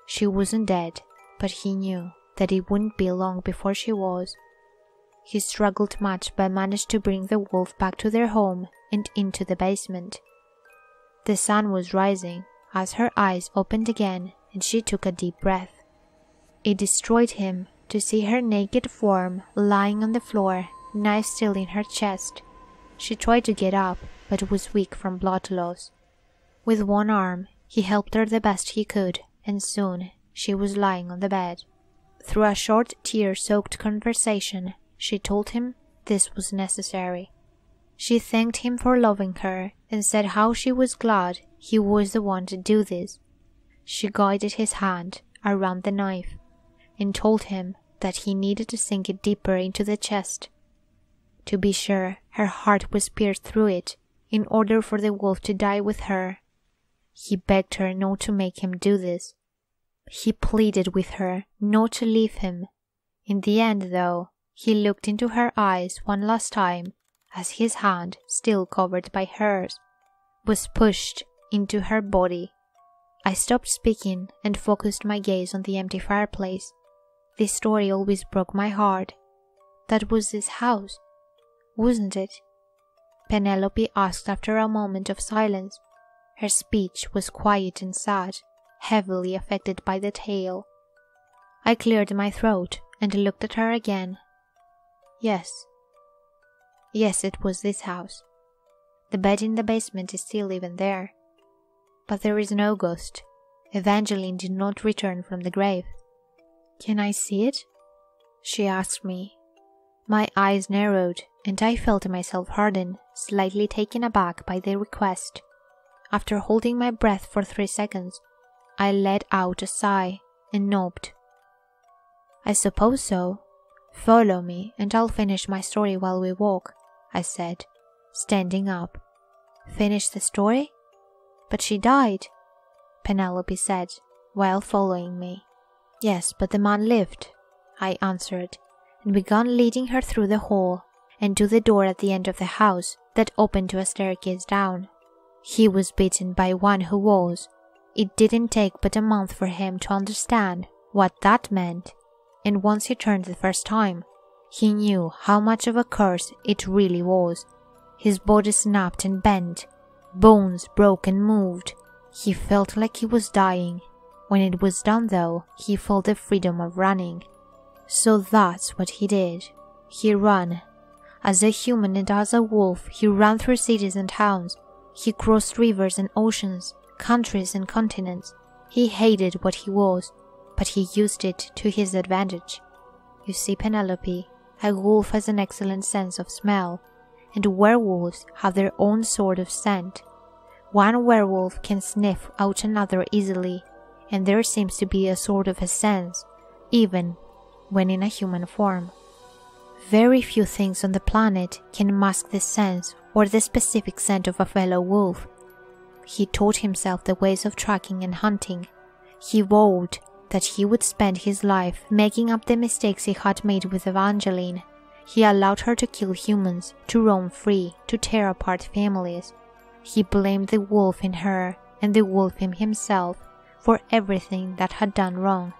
She wasn't dead, but he knew that it wouldn't be long before she was. He struggled much but managed to bring the wolf back to their home and into the basement. The sun was rising as her eyes opened again and she took a deep breath. It destroyed him to see her naked form lying on the floor, knife still in her chest. She tried to get up, but was weak from blood loss. With one arm, he helped her the best he could, and soon she was lying on the bed. Through a short tear-soaked conversation, she told him this was necessary. She thanked him for loving her and said how she was glad he was the one to do this. She guided his hand around the knife and told him that he needed to sink it deeper into the chest. To be sure, her heart was pierced through it in order for the wolf to die with her. He begged her not to make him do this. He pleaded with her not to leave him. In the end, though, he looked into her eyes one last time as his hand, still covered by hers, was pushed into her body. I stopped speaking and focused my gaze on the empty fireplace. This story always broke my heart. That was this house, wasn't it? Penelope asked after a moment of silence. Her speech was quiet and sad, heavily affected by the tale. I cleared my throat and looked at her again. Yes, it was this house. The bed in the basement is still even there. But there is no ghost. Evangeline did not return from the grave. Can I see it? She asked me. My eyes narrowed, and I felt myself harden, slightly taken aback by the request. After holding my breath for 3 seconds, I let out a sigh and nodded. I suppose so. Follow me, and I'll finish my story while we walk, I said, standing up. Finish the story? But she died, Penelope said, while following me. Yes, but the man lived, I answered, and began leading her through the hall and to the door at the end of the house that opened to a staircase down. He was bitten by one who was. It didn't take but a month for him to understand what that meant, and once he turned the first time, he knew how much of a curse it really was. His body snapped and bent, bones broke and moved. He felt like he was dying. When it was done, though, he felt the freedom of running. So that's what he did. He ran. As a human and as a wolf, he ran through cities and towns. He crossed rivers and oceans, countries and continents. He hated what he was, but he used it to his advantage. You see, Penelope, a wolf has an excellent sense of smell, and werewolves have their own sort of scent. One werewolf can sniff out another easily, and there seems to be a sort of a sense, even when in a human form. Very few things on the planet can mask the sense or the specific scent of a fellow wolf. He taught himself the ways of tracking and hunting. He vowed that he would spend his life making up the mistakes he had made with Evangeline. He allowed her to kill humans, to roam free, to tear apart families. He blamed the wolf in her and the wolf in himself for everything that had done wrong.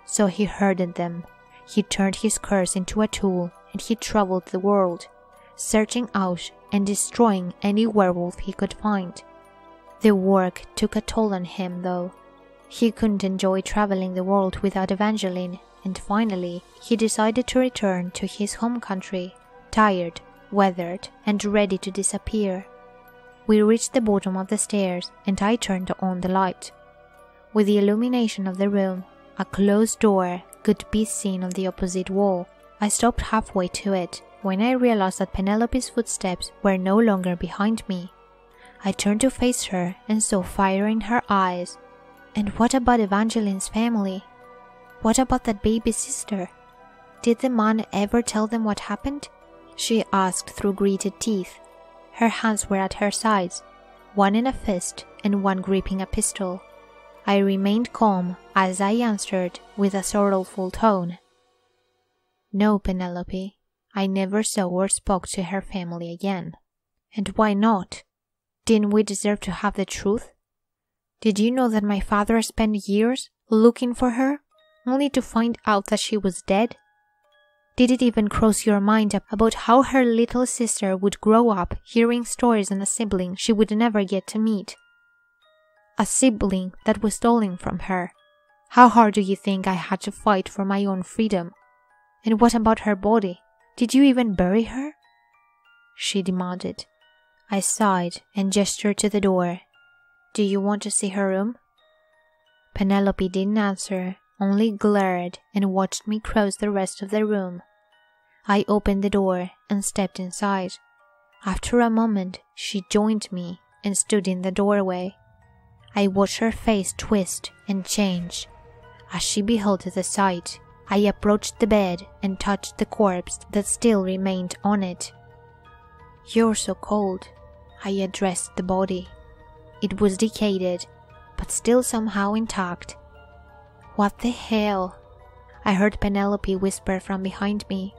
So he herded them. He turned his curse into a tool, and he traveled the world, searching out and destroying any werewolf he could find. The work took a toll on him, though. He couldn't enjoy traveling the world without Evangeline, and finally he decided to return to his home country, tired, weathered, and ready to disappear. We reached the bottom of the stairs, and I turned on the light. With the illumination of the room, a closed door could be seen on the opposite wall. I stopped halfway to it when I realized that Penelope's footsteps were no longer behind me. I turned to face her and saw fire in her eyes. And what about Evangeline's family? What about that baby sister? Did the man ever tell them what happened? She asked through gritted teeth. Her hands were at her sides, one in a fist and one gripping a pistol. I remained calm as I answered with a sorrowful tone. No, Penelope, I never saw or spoke to her family again. And why not? Didn't we deserve to have the truth? Did you know that my father spent years looking for her, only to find out that she was dead? Did it even cross your mind about how her little sister would grow up hearing stories on a sibling she would never get to meet? A sibling that was stolen from her. How hard do you think I had to fight for my own freedom? And what about her body? Did you even bury her? She demanded. I sighed and gestured to the door. Do you want to see her room? Penelope didn't answer, only glared and watched me cross the rest of the room. I opened the door and stepped inside. After a moment, she joined me and stood in the doorway. I watched her face twist and change. As she beheld the sight, I approached the bed and touched the corpse that still remained on it. You're so cold, I addressed the body. It was decayed, but still somehow intact. What the hell? I heard Penelope whisper from behind me.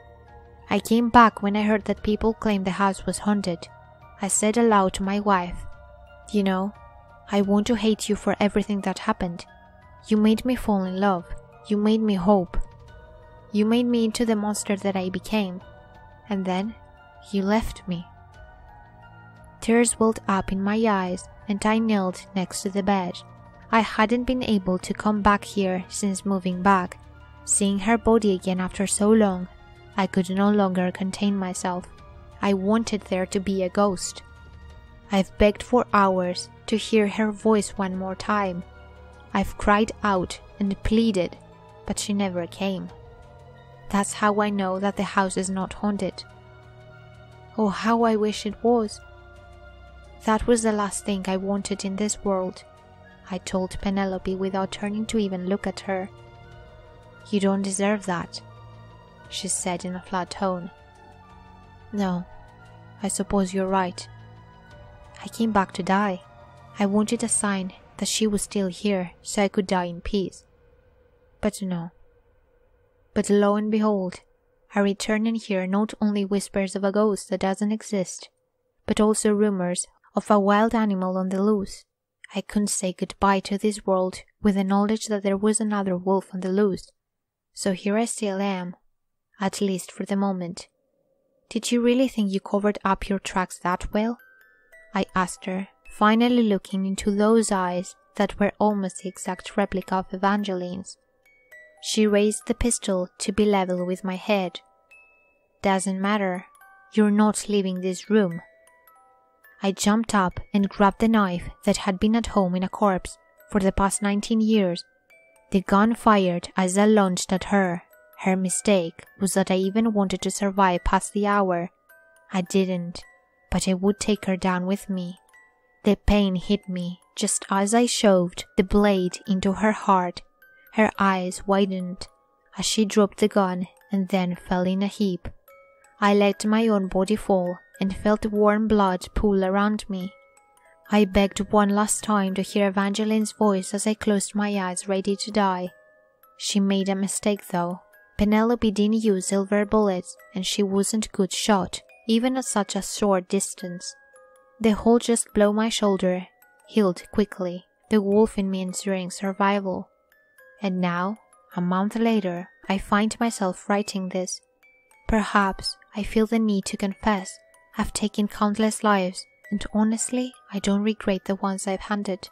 I came back when I heard that people claimed the house was haunted. I said aloud to my wife, You know, I want to hate you for everything that happened. You made me fall in love. You made me hope. You made me into the monster that I became. And then you left me. Tears welled up in my eyes and I knelt next to the bed. I hadn't been able to come back here since moving back. Seeing her body again after so long, I could no longer contain myself. I wanted there to be a ghost. I've begged for hours to hear her voice one more time. I've cried out and pleaded, but she never came. That's how I know that the house is not haunted. Oh, how I wish it was. That was the last thing I wanted in this world, I told Penelope without turning to even look at her. You don't deserve that, she said in a flat tone. No, I suppose you're right. I came back to die. I wanted a sign that she was still here so I could die in peace. But no. But lo and behold, I return and hear not only whispers of a ghost that doesn't exist, but also rumors of a wild animal on the loose. I couldn't say goodbye to this world with the knowledge that there was another wolf on the loose. So here I still am, at least for the moment. Did you really think you covered up your tracks that well? I asked her, finally looking into those eyes that were almost the exact replica of Evangeline's. She raised the pistol to be level with my head. Doesn't matter. You're not leaving this room. I jumped up and grabbed the knife that had been at home in a corpse for the past 19 years. The gun fired as I lunged at her. Her mistake was that I even wanted to survive past the hour. I didn't, but I would take her down with me. The pain hit me just as I shoved the blade into her heart. Her eyes widened as she dropped the gun and then fell in a heap. I let my own body fall and felt warm blood pool around me. I begged one last time to hear Evangeline's voice as I closed my eyes ready to die. She made a mistake though. Penelope didn't use silver bullets and she wasn't a good shot, even at such a short distance. The hole just below my shoulder healed quickly, the wolf in me ensuring survival. And now, a month later, I find myself writing this. Perhaps I feel the need to confess I've taken countless lives, and honestly, I don't regret the ones I've handed.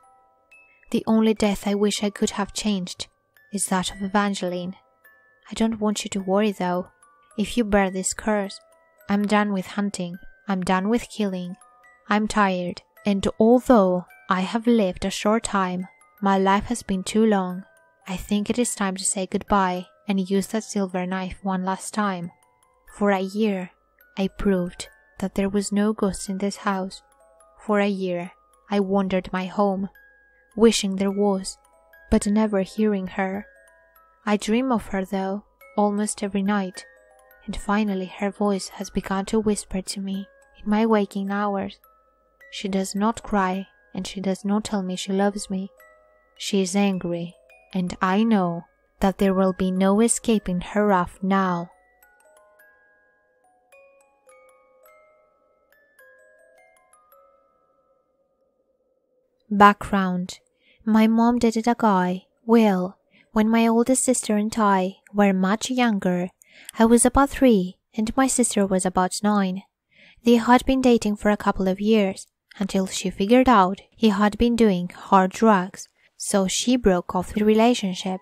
The only death I wish I could have changed is that of Evangeline. I don't want you to worry though. If you bear this curse, I'm done with hunting, I'm done with killing, I'm tired, and although I have lived a short time, my life has been too long. I think it is time to say goodbye and use that silver knife one last time. For a year, I proved that there was no ghost in this house. For a year, I wandered my home, wishing there was, but never hearing her. I dream of her though, almost every night, and finally her voice has begun to whisper to me in my waking hours. She does not cry, and she does not tell me she loves me. She is angry, and I know that there will be no escaping her wrath now. Background. My mom dated a guy, Will, when my oldest sister and I were much younger, I was about 3 and my sister was about 9. They had been dating for a couple of years until she figured out he had been doing hard drugs, so she broke off the relationship.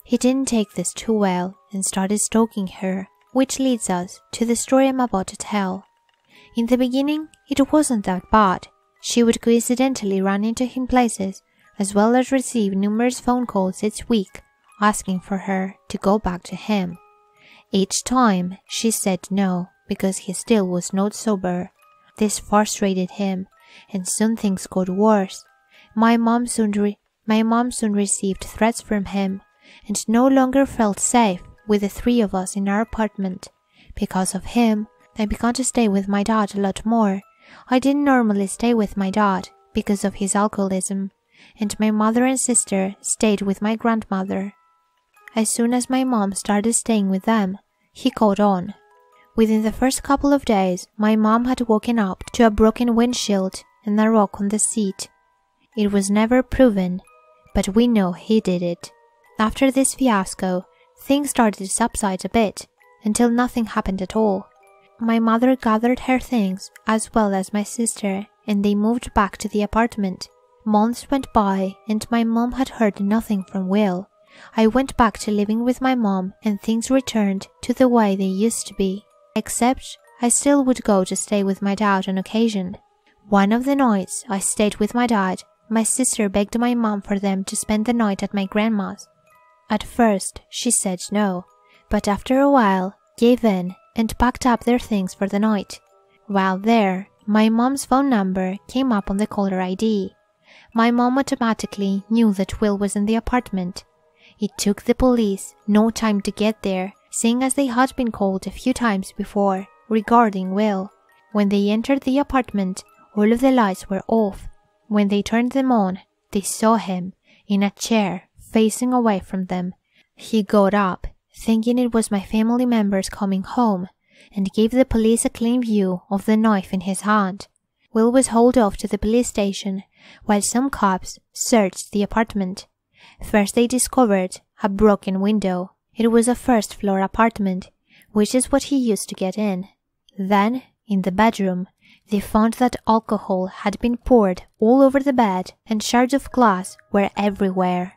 He didn't take this too well and started stalking her, which leads us to the story I'm about to tell. In the beginning, it wasn't that bad. She would coincidentally run into him places, as well as receive numerous phone calls each week asking for her to go back to him. Each time, she said no because he still was not sober. This frustrated him, and soon things got worse. My mom soon received threats from him and no longer felt safe with the 3 of us in our apartment. Because of him, I began to stay with my dad a lot more. I didn't normally stay with my dad because of his alcoholism, and my mother and sister stayed with my grandmother. As soon as my mom started staying with them, he caught on. Within the first couple of days, my mom had woken up to a broken windshield and a rock on the seat. It was never proven, but we know he did it. After this fiasco, things started to subside a bit, until nothing happened at all. My mother gathered her things as well as my sister, and they moved back to the apartment. Months went by and my mom had heard nothing from Will. I went back to living with my mom and things returned to the way they used to be, except I still would go to stay with my dad on occasion. One of the nights I stayed with my dad, my sister begged my mom for them to spend the night at my grandma's. At first she said no, but after a while gave in and packed up their things for the night. While there, my mom's phone number came up on the caller ID. My mom automatically knew that Will was in the apartment. It took the police no time to get there, seeing as they had been called a few times before regarding Will. When they entered the apartment, all of the lights were off. When they turned them on, they saw him in a chair facing away from them. He got up, thinking it was my family members coming home, and gave the police a clean view of the knife in his hand. Will was hauled off to the police station, while some cops searched the apartment. First they discovered a broken window. It was a first-floor apartment, which is what he used to get in. Then, in the bedroom, they found that alcohol had been poured all over the bed and shards of glass were everywhere.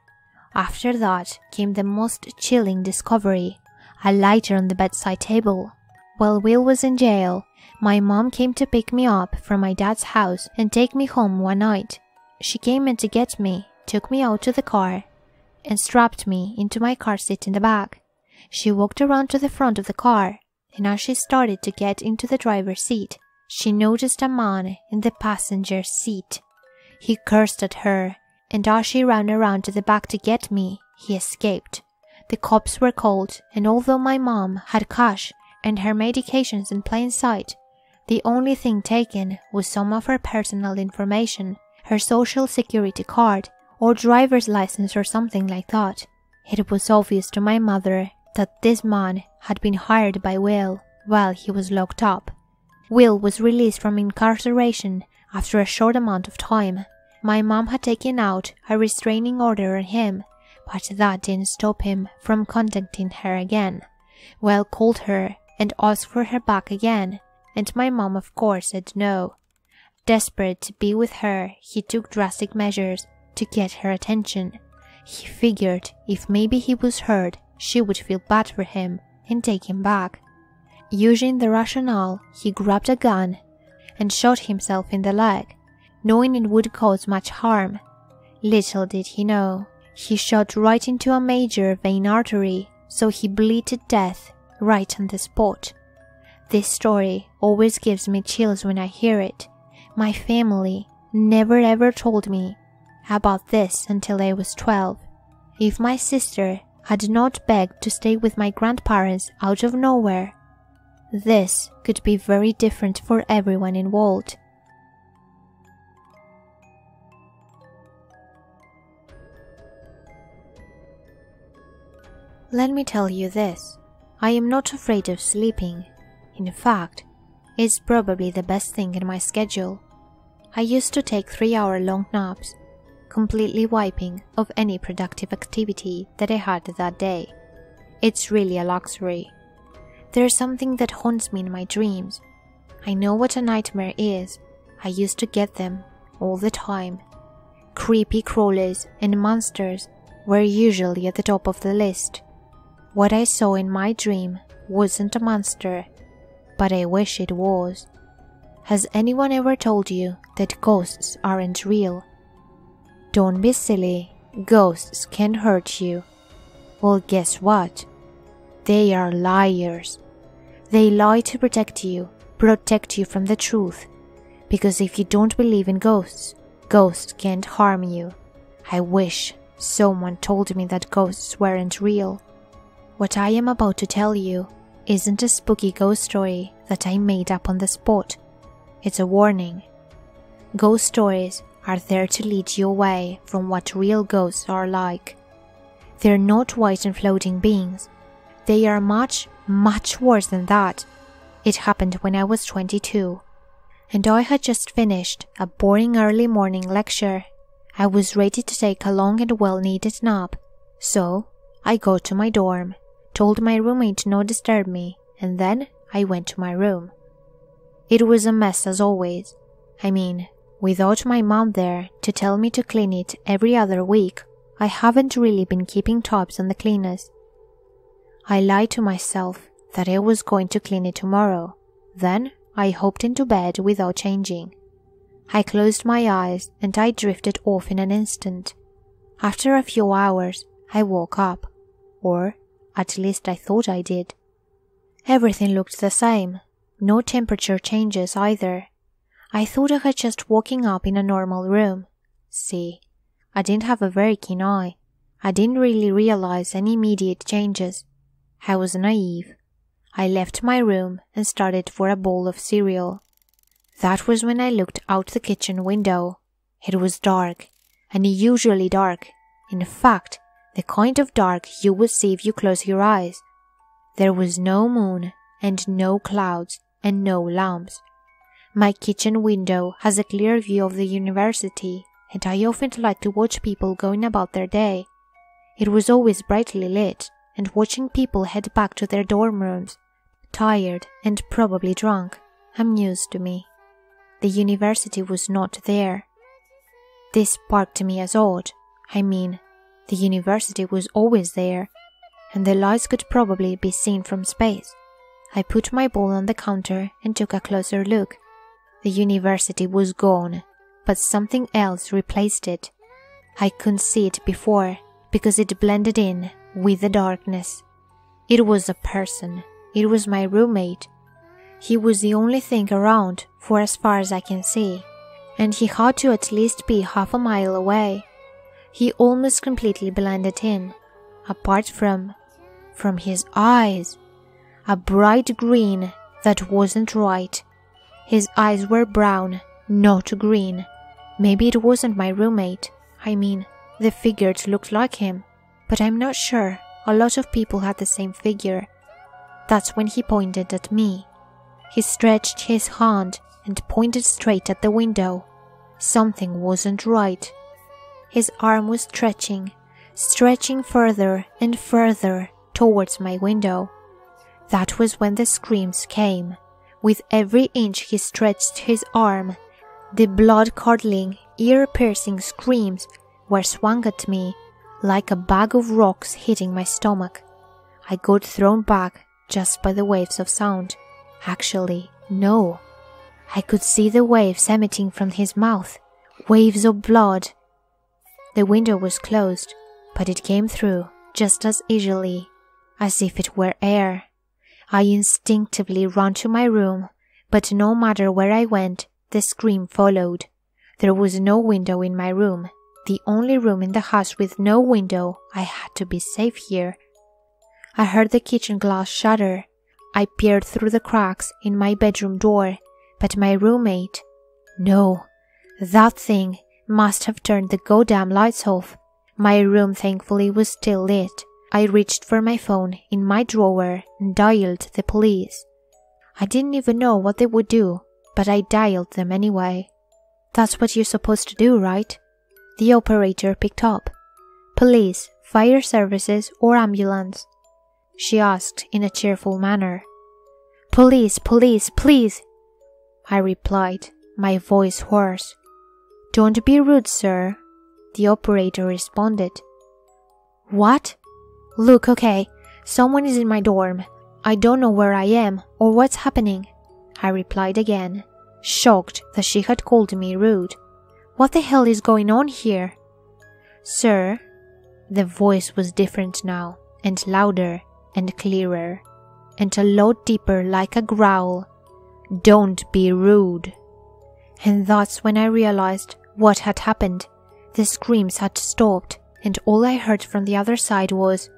After that came the most chilling discovery, a lighter on the bedside table. While Will was in jail, my mom came to pick me up from my dad's house and take me home one night. She came in to get me, took me out to the car, and strapped me into my car seat in the back. She walked around to the front of the car, and as she started to get into the driver's seat, she noticed a man in the passenger seat. He cursed at her, and as she ran around to the back to get me, he escaped. The cops were called, and although my mom had cash and her medications in plain sight, the only thing taken was some of her personal information, her social security card, or driver's license or something like that. It was obvious to my mother that this man had been hired by Will while he was locked up. Will was released from incarceration after a short amount of time. My mom had taken out a restraining order on him, but that didn't stop him from contacting her again. Will called her and asked for her back again, and my mom of course said no. Desperate to be with her, he took drastic measures to get her attention. He figured if maybe he was hurt, she would feel bad for him and take him back. Using the rationale, he grabbed a gun and shot himself in the leg, knowing it would cause much harm. Little did he know, he shot right into a major vein artery, so he bled to death right on the spot. This story always gives me chills when I hear it. My family never ever told me about this until I was 12. If my sister had not begged to stay with my grandparents out of nowhere, this could be very different for everyone involved. Let me tell you this, I am not afraid of sleeping. In fact, it's probably the best thing in my schedule. I used to take 3-hour-long naps, completely wiping of any productive activity that I had that day. It's really a luxury. There's something that haunts me in my dreams. I know what a nightmare is. I used to get them all the time. Creepy crawlers and monsters were usually at the top of the list. What I saw in my dream wasn't a monster, but I wish it was. Has anyone ever told you that ghosts aren't real? Don't be silly. Ghosts can hurt you. Well, guess what? They are liars. They lie to protect you from the truth. Because if you don't believe in ghosts, ghosts can't harm you. I wish someone told me that ghosts weren't real. What I am about to tell you isn't a spooky ghost story that I made up on the spot. It's a warning. Ghost stories are there to lead you away from what real ghosts are like. They're not white and floating beings. They are much, much worse than that. It happened when I was 22, and I had just finished a boring early morning lecture. I was ready to take a long and well-needed nap, so I got to my dorm, told my roommate not to disturb me, and then I went to my room. It was a mess as always. I mean, without my mom there to tell me to clean it every other week, I haven't really been keeping tabs on the cleaners. I lied to myself that I was going to clean it tomorrow. Then I hopped into bed without changing. I closed my eyes and I drifted off in an instant. After a few hours, I woke up. Or at least I thought I did. Everything looked the same. No temperature changes either. I thought I had just woken up in a normal room. See, I didn't have a very keen eye. I didn't really realize any immediate changes. I was naive. I left my room and started for a bowl of cereal. That was when I looked out the kitchen window. It was dark, unusually dark. In fact, the kind of dark you would see if you close your eyes. There was no moon and no clouds and no lamps. My kitchen window has a clear view of the university, and I often like to watch people going about their day. It was always brightly lit, and watching people head back to their dorm rooms, tired and probably drunk, amused to me. The university was not there. This sparked me as odd. I mean, the university was always there, and the lights could probably be seen from space. I put my bowl on the counter and took a closer look. The university was gone, but something else replaced it. I couldn't see it before because it blended in with the darkness. It was a person. It was my roommate. He was the only thing around for as far as I can see, and he had to at least be half a mile away. He almost completely blended in, apart from his eyes. A bright green that wasn't right. His eyes were brown, not green. Maybe it wasn't my roommate. I mean, the figures looked like him, but I'm not sure. A lot of people had the same figure. That's when he pointed at me. He stretched his hand and pointed straight at the window. Something wasn't right. His arm was stretching further and further towards my window. That was when the screams came. With every inch he stretched his arm, the blood-curdling, ear-piercing screams were swung at me like a bag of rocks hitting my stomach. I got thrown back just by the waves of sound. Actually, no. I could see the waves emitting from his mouth, waves of blood. The window was closed, but it came through just as easily, as if it were air. I instinctively ran to my room, but no matter where I went, the scream followed. There was no window in my room. The only room in the house with no window. I had to be safe here. I heard the kitchen glass shatter. I peered through the cracks in my bedroom door, but my roommate... No, that thing must have turned the goddamn lights off. My room thankfully was still lit. I reached for my phone in my drawer and dialed the police. I didn't even know what they would do, but I dialed them anyway. That's what you're supposed to do, right? The operator picked up. Police, fire services, or ambulance? She asked in a cheerful manner. "Police, police, please," I replied, my voice hoarse. "Don't be rude, sir," the operator responded. "What? Look, okay, someone is in my dorm. I don't know where I am or what's happening," I replied again, shocked that she had called me rude. "What the hell is going on here?" "Sir," the voice was different now, and louder and clearer, and a lot deeper like a growl. "Don't be rude." And that's when I realized what had happened. The screams had stopped, and all I heard from the other side was,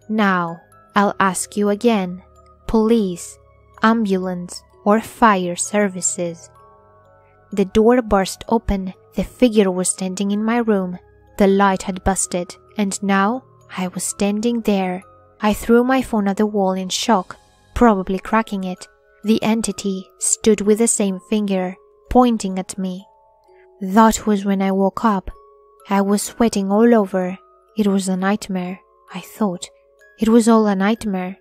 "Now, I'll ask you again. Police, ambulance, or fire services?" The door burst open. The figure was standing in my room. The light had busted, and now I was standing there. I threw my phone at the wall in shock, probably cracking it. The entity stood with the same finger, pointing at me. That was when I woke up. I was sweating all over. It was a nightmare, I thought. It was all a nightmare.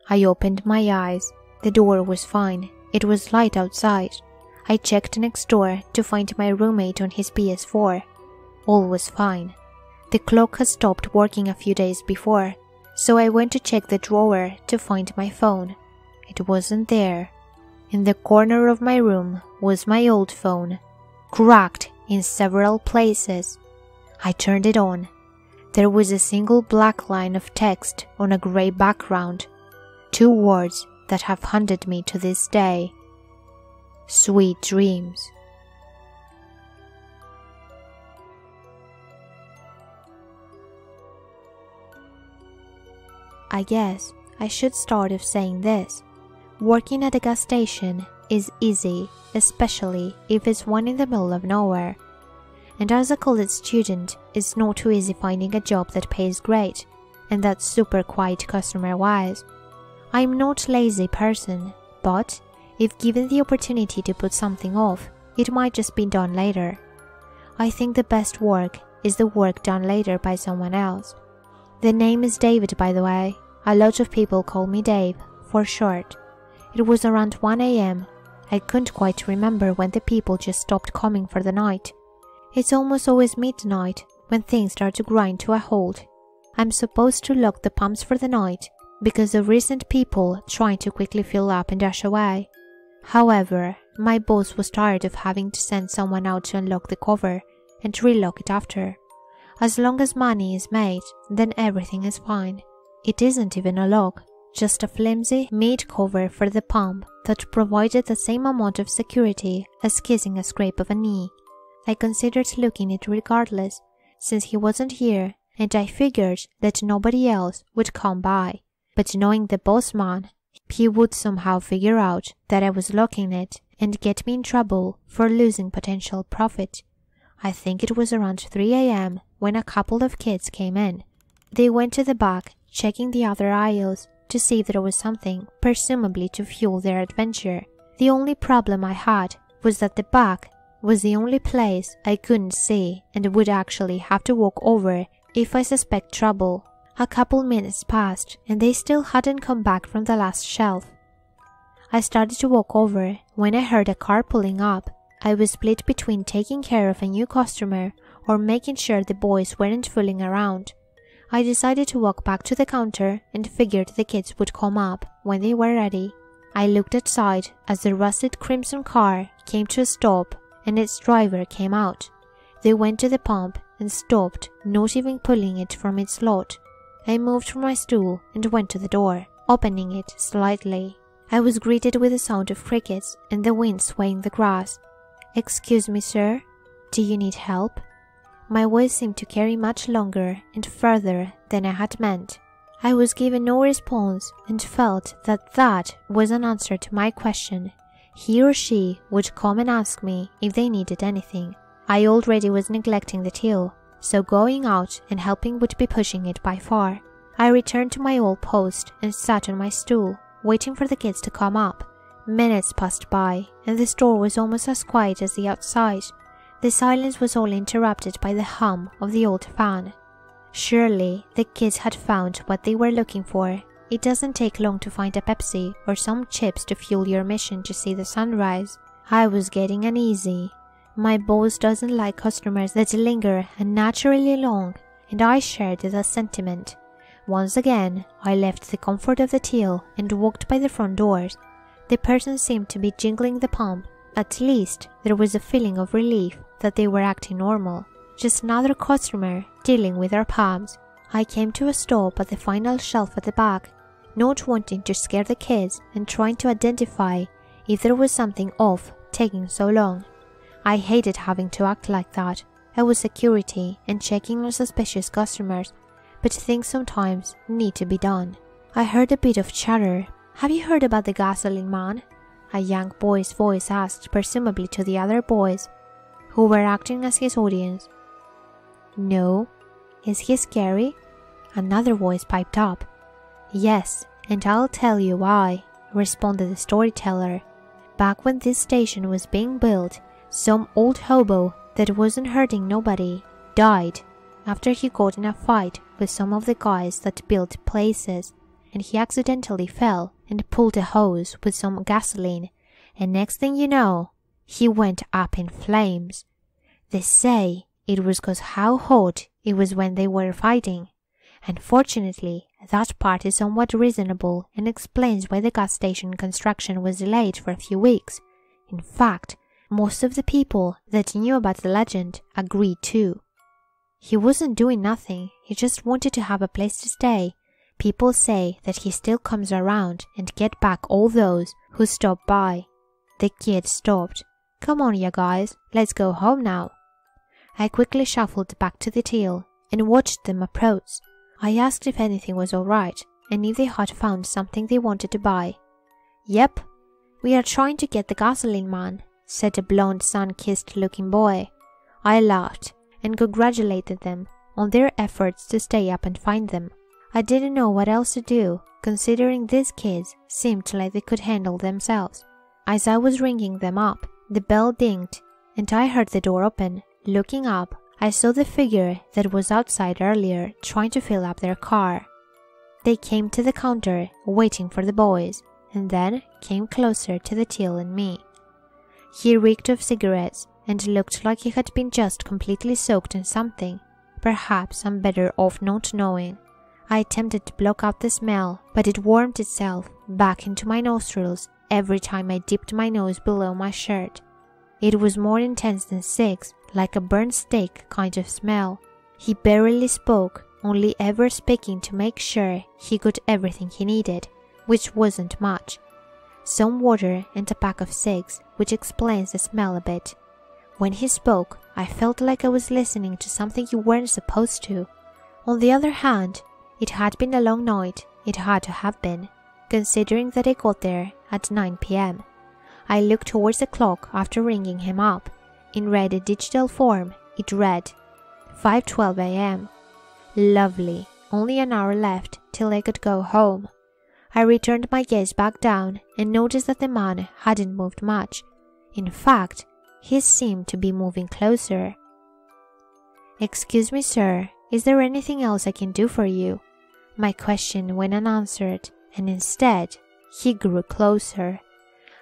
I opened my eyes. The door was fine. It was light outside. I checked next door to find my roommate on his PS4. All was fine. The clock had stopped working a few days before, so I went to check the drawer to find my phone. It wasn't there. In the corner of my room was my old phone, cracked in several places. I turned it on. There was a single black line of text on a grey background. 2 words that have haunted me to this day. Sweet dreams. I guess I should start off saying this. Working at a gas station is easy, especially if it's one in the middle of nowhere. And as a college student, it's not too easy finding a job that pays great and that's super quiet customer-wise. I'm not a lazy person, but if given the opportunity to put something off, it might just be done later. I think the best work is the work done later by someone else. The name is David, by the way. A lot of people call me Dave, for short. It was around 1 a.m. I couldn't quite remember when the people just stopped coming for the night. It's almost always midnight when things start to grind to a halt. I'm supposed to lock the pumps for the night because of recent people trying to quickly fill up and dash away. However, my boss was tired of having to send someone out to unlock the cover and relock it after. As long as money is made, then everything is fine. It isn't even a lock, just a flimsy meat cover for the pump that provided the same amount of security as kissing a scrape of a knee. I considered looking it regardless, since he wasn't here, and I figured that nobody else would come by. But knowing the boss man, he would somehow figure out that I was locking it and get me in trouble for losing potential profit. I think it was around 3 a.m. when a couple of kids came in. They went to the back, checking the other aisles to see if there was something, presumably to fuel their adventure. The only problem I had was that the back was the only place I couldn't see and would actually have to walk over if I suspect trouble. A couple minutes passed and they still hadn't come back from the last shelf. I started to walk over when I heard a car pulling up. I was split between taking care of a new customer or making sure the boys weren't fooling around. I decided to walk back to the counter and figured the kids would come up when they were ready. I looked outside as the rusted crimson car came to a stop and its driver came out. They went to the pump and stopped, not even pulling it from its slot. I moved from my stool and went to the door, opening it slightly. I was greeted with the sound of crickets and the wind swaying the grass. "Excuse me, sir, do you need help?" My voice seemed to carry much longer and further than I had meant. I was given no response and felt that that was an answer to my question. He or she would come and ask me if they needed anything. I already was neglecting the till, so going out and helping would be pushing it by far. I returned to my old post and sat on my stool, waiting for the kids to come up. Minutes passed by, and the store was almost as quiet as the outside. The silence was only interrupted by the hum of the old fan. Surely the kids had found what they were looking for. It doesn't take long to find a Pepsi or some chips to fuel your mission to see the sunrise. I was getting uneasy. My boss doesn't like customers that linger unnaturally long, and I shared the sentiment. Once again, I left the comfort of the till and walked by the front doors. The person seemed to be jingling the pump. At least, there was a feeling of relief that they were acting normal. Just another customer dealing with our palms. I came to a stop at the final shelf at the back, not wanting to scare the kids and trying to identify if there was something off taking so long. I hated having to act like that. I was security and checking on suspicious customers, but things sometimes need to be done. I heard a bit of chatter. "Have you heard about the gasoline man?" A young boy's voice asked, presumably to the other boys, who were acting as his audience. "No." "Is he scary?" Another voice piped up. "Yes, and I'll tell you why," responded the storyteller. "Back when this station was being built, some old hobo that wasn't hurting nobody died after he got in a fight with some of the guys that built places, and he accidentally fell and pulled a hose with some gasoline, and next thing you know, he went up in flames. They say it was 'cause how hot it was when they were fighting. Unfortunately, that part is somewhat reasonable and explains why the gas station construction was delayed for a few weeks. In fact, most of the people that knew about the legend agreed too. He wasn't doing nothing, he just wanted to have a place to stay. People say that he still comes around and get back all those who stop by." The kid stopped. "Come on, you guys, let's go home now." I quickly shuffled back to the till and watched them approach. I asked if anything was all right and if they had found something they wanted to buy. "Yep, we are trying to get the gasoline man," said a blonde sun-kissed looking boy. I laughed and congratulated them on their efforts to stay up and find them. I didn't know what else to do, considering these kids seemed like they could handle themselves. As I was ringing them up, the bell dinged and I heard the door open. Looking up, I saw the figure that was outside earlier trying to fill up their car. They came to the counter waiting for the boys and then came closer to the till and me. He reeked of cigarettes and looked like he had been just completely soaked in something. Perhaps I'm better off not knowing. I attempted to block out the smell, but it wormed itself back into my nostrils every time I dipped my nose below my shirt. It was more intense than cigs, like a burnt steak kind of smell. He barely spoke, only ever speaking to make sure he got everything he needed, which wasn't much. Some water and a pack of cigs, which explains the smell a bit. When he spoke, I felt like I was listening to something you weren't supposed to. On the other hand, it had been a long night, it had to have been, considering that I got there at 9 p.m. I looked towards the clock after ringing him up. In red digital form, it read 5:12 a.m. Lovely, only an hour left till I could go home. I returned my gaze back down and noticed that the man hadn't moved much. In fact, he seemed to be moving closer. "Excuse me, sir, is there anything else I can do for you?" My question went unanswered, and instead, he grew closer.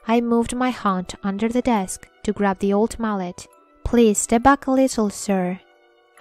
I moved my hand under the desk to grab the old mallet. "Please step back a little, sir."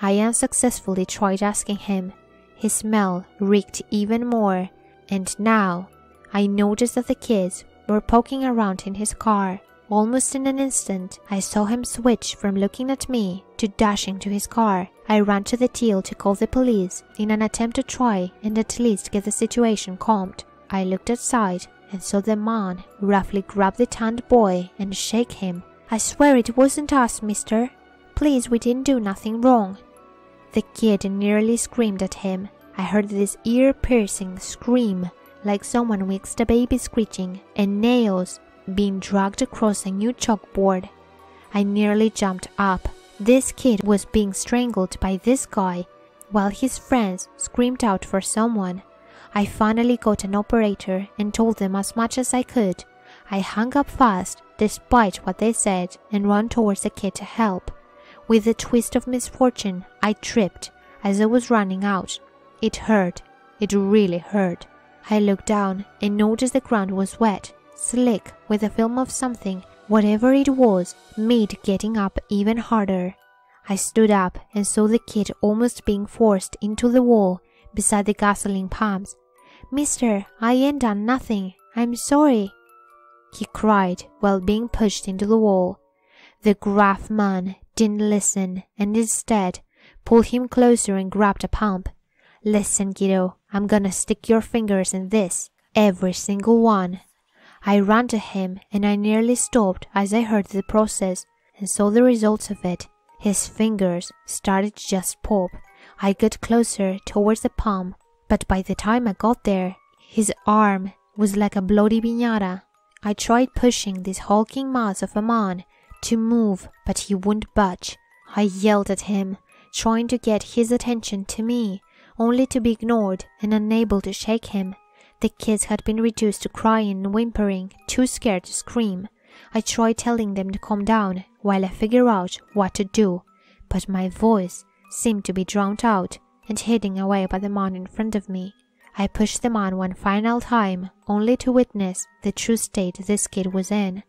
I unsuccessfully tried asking him. His smell reeked even more, and now I noticed that the kids were poking around in his car. Almost in an instant, I saw him switch from looking at me to dashing to his car. I ran to the till to call the police in an attempt to try and at least get the situation calmed. I looked outside and saw the man roughly grab the tanned boy and shake him. "I swear it wasn't us, mister. Please, we didn't do nothing wrong." The kid nearly screamed at him. I heard this ear-piercing scream, like someone whisked a baby screeching, and nails being dragged across a new chalkboard. I nearly jumped up. This kid was being strangled by this guy, while his friends screamed out for someone. I finally got an operator and told them as much as I could. I hung up fast, despite what they said, and ran towards the kid to help. With a twist of misfortune, I tripped as I was running out. It hurt. It really hurt. I looked down and noticed the ground was wet, slick with a film of something. Whatever it was made getting up even harder. I stood up and saw the kid almost being forced into the wall beside the gasoline pumps. "Mister, I ain't done nothing. I'm sorry," he cried while being pushed into the wall. The gruff man didn't listen and instead pulled him closer and grabbed a pump. "Listen, kiddo, I'm gonna stick your fingers in this, every single one." I ran to him and I nearly stopped as I heard the process and saw the results of it. His fingers started to just pop. I got closer towards the pump, but by the time I got there, his arm was like a bloody piñata. I tried pushing this hulking mass of a man to move, but he wouldn't budge. I yelled at him, trying to get his attention to me, only to be ignored and unable to shake him. The kids had been reduced to crying and whimpering, too scared to scream. I tried telling them to calm down while I figured out what to do, but my voice seemed to be drowned out and hidden away by the man in front of me. I pushed the man one final time, only to witness the true state this kid was in.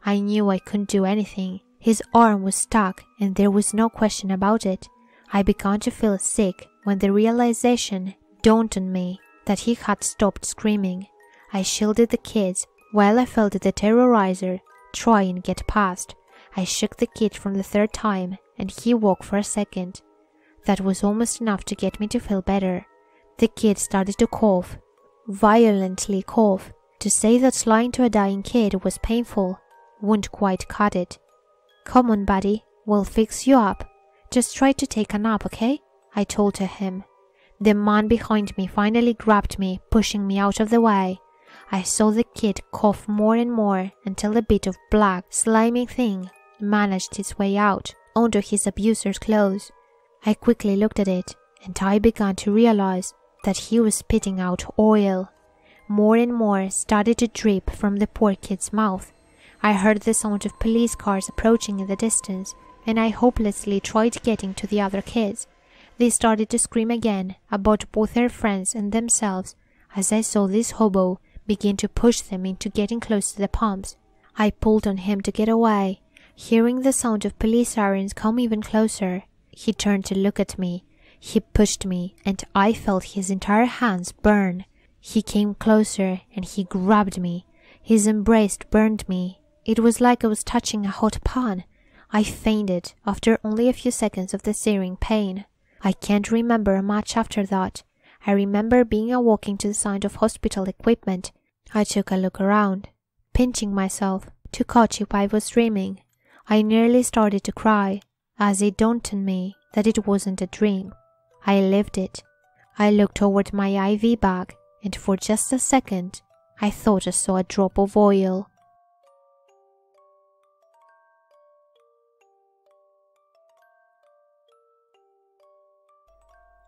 I knew I couldn't do anything. His arm was stuck and there was no question about it. I began to feel sick when the realization dawned on me that he had stopped screaming. I shielded the kids while I felt the terrorizer try and get past. I shook the kid from the third time and he woke for a second. That was almost enough to get me to feel better. The kid started to cough, violently cough. To say that lying to a dying kid was painful wouldn't quite cut it. "Come on, buddy, we'll fix you up. Just try to take a nap, okay?" I told to him. The man behind me finally grabbed me, pushing me out of the way. I saw the kid cough more and more until a bit of black, slimy thing managed its way out onto his abuser's clothes. I quickly looked at it, and I began to realize that he was spitting out oil. More and more started to drip from the poor kid's mouth. I heard the sound of police cars approaching in the distance, and I hopelessly tried getting to the other kids. They started to scream again about both their friends and themselves as I saw this hobo begin to push them into getting close to the pumps. I pulled on him to get away. Hearing the sound of police sirens come even closer, he turned to look at me. He pushed me and I felt his entire hands burn. He came closer and he grabbed me. His embrace burned me. It was like I was touching a hot pan. I fainted after only a few seconds of the searing pain. I can't remember much after that. I remember being walking to the sound of hospital equipment. I took a look around, pinching myself to catch if I was dreaming. I nearly started to cry as it dawned on me that it wasn't a dream. I lived it. I looked toward my IV bag and for just a second I thought I saw a drop of oil.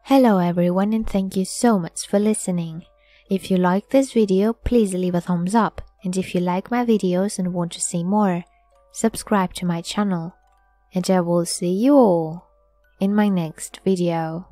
Hello everyone and thank you so much for listening. If you like this video, please leave a thumbs up, and if you like my videos and want to see more, subscribe to my channel. And I will see you all in my next video.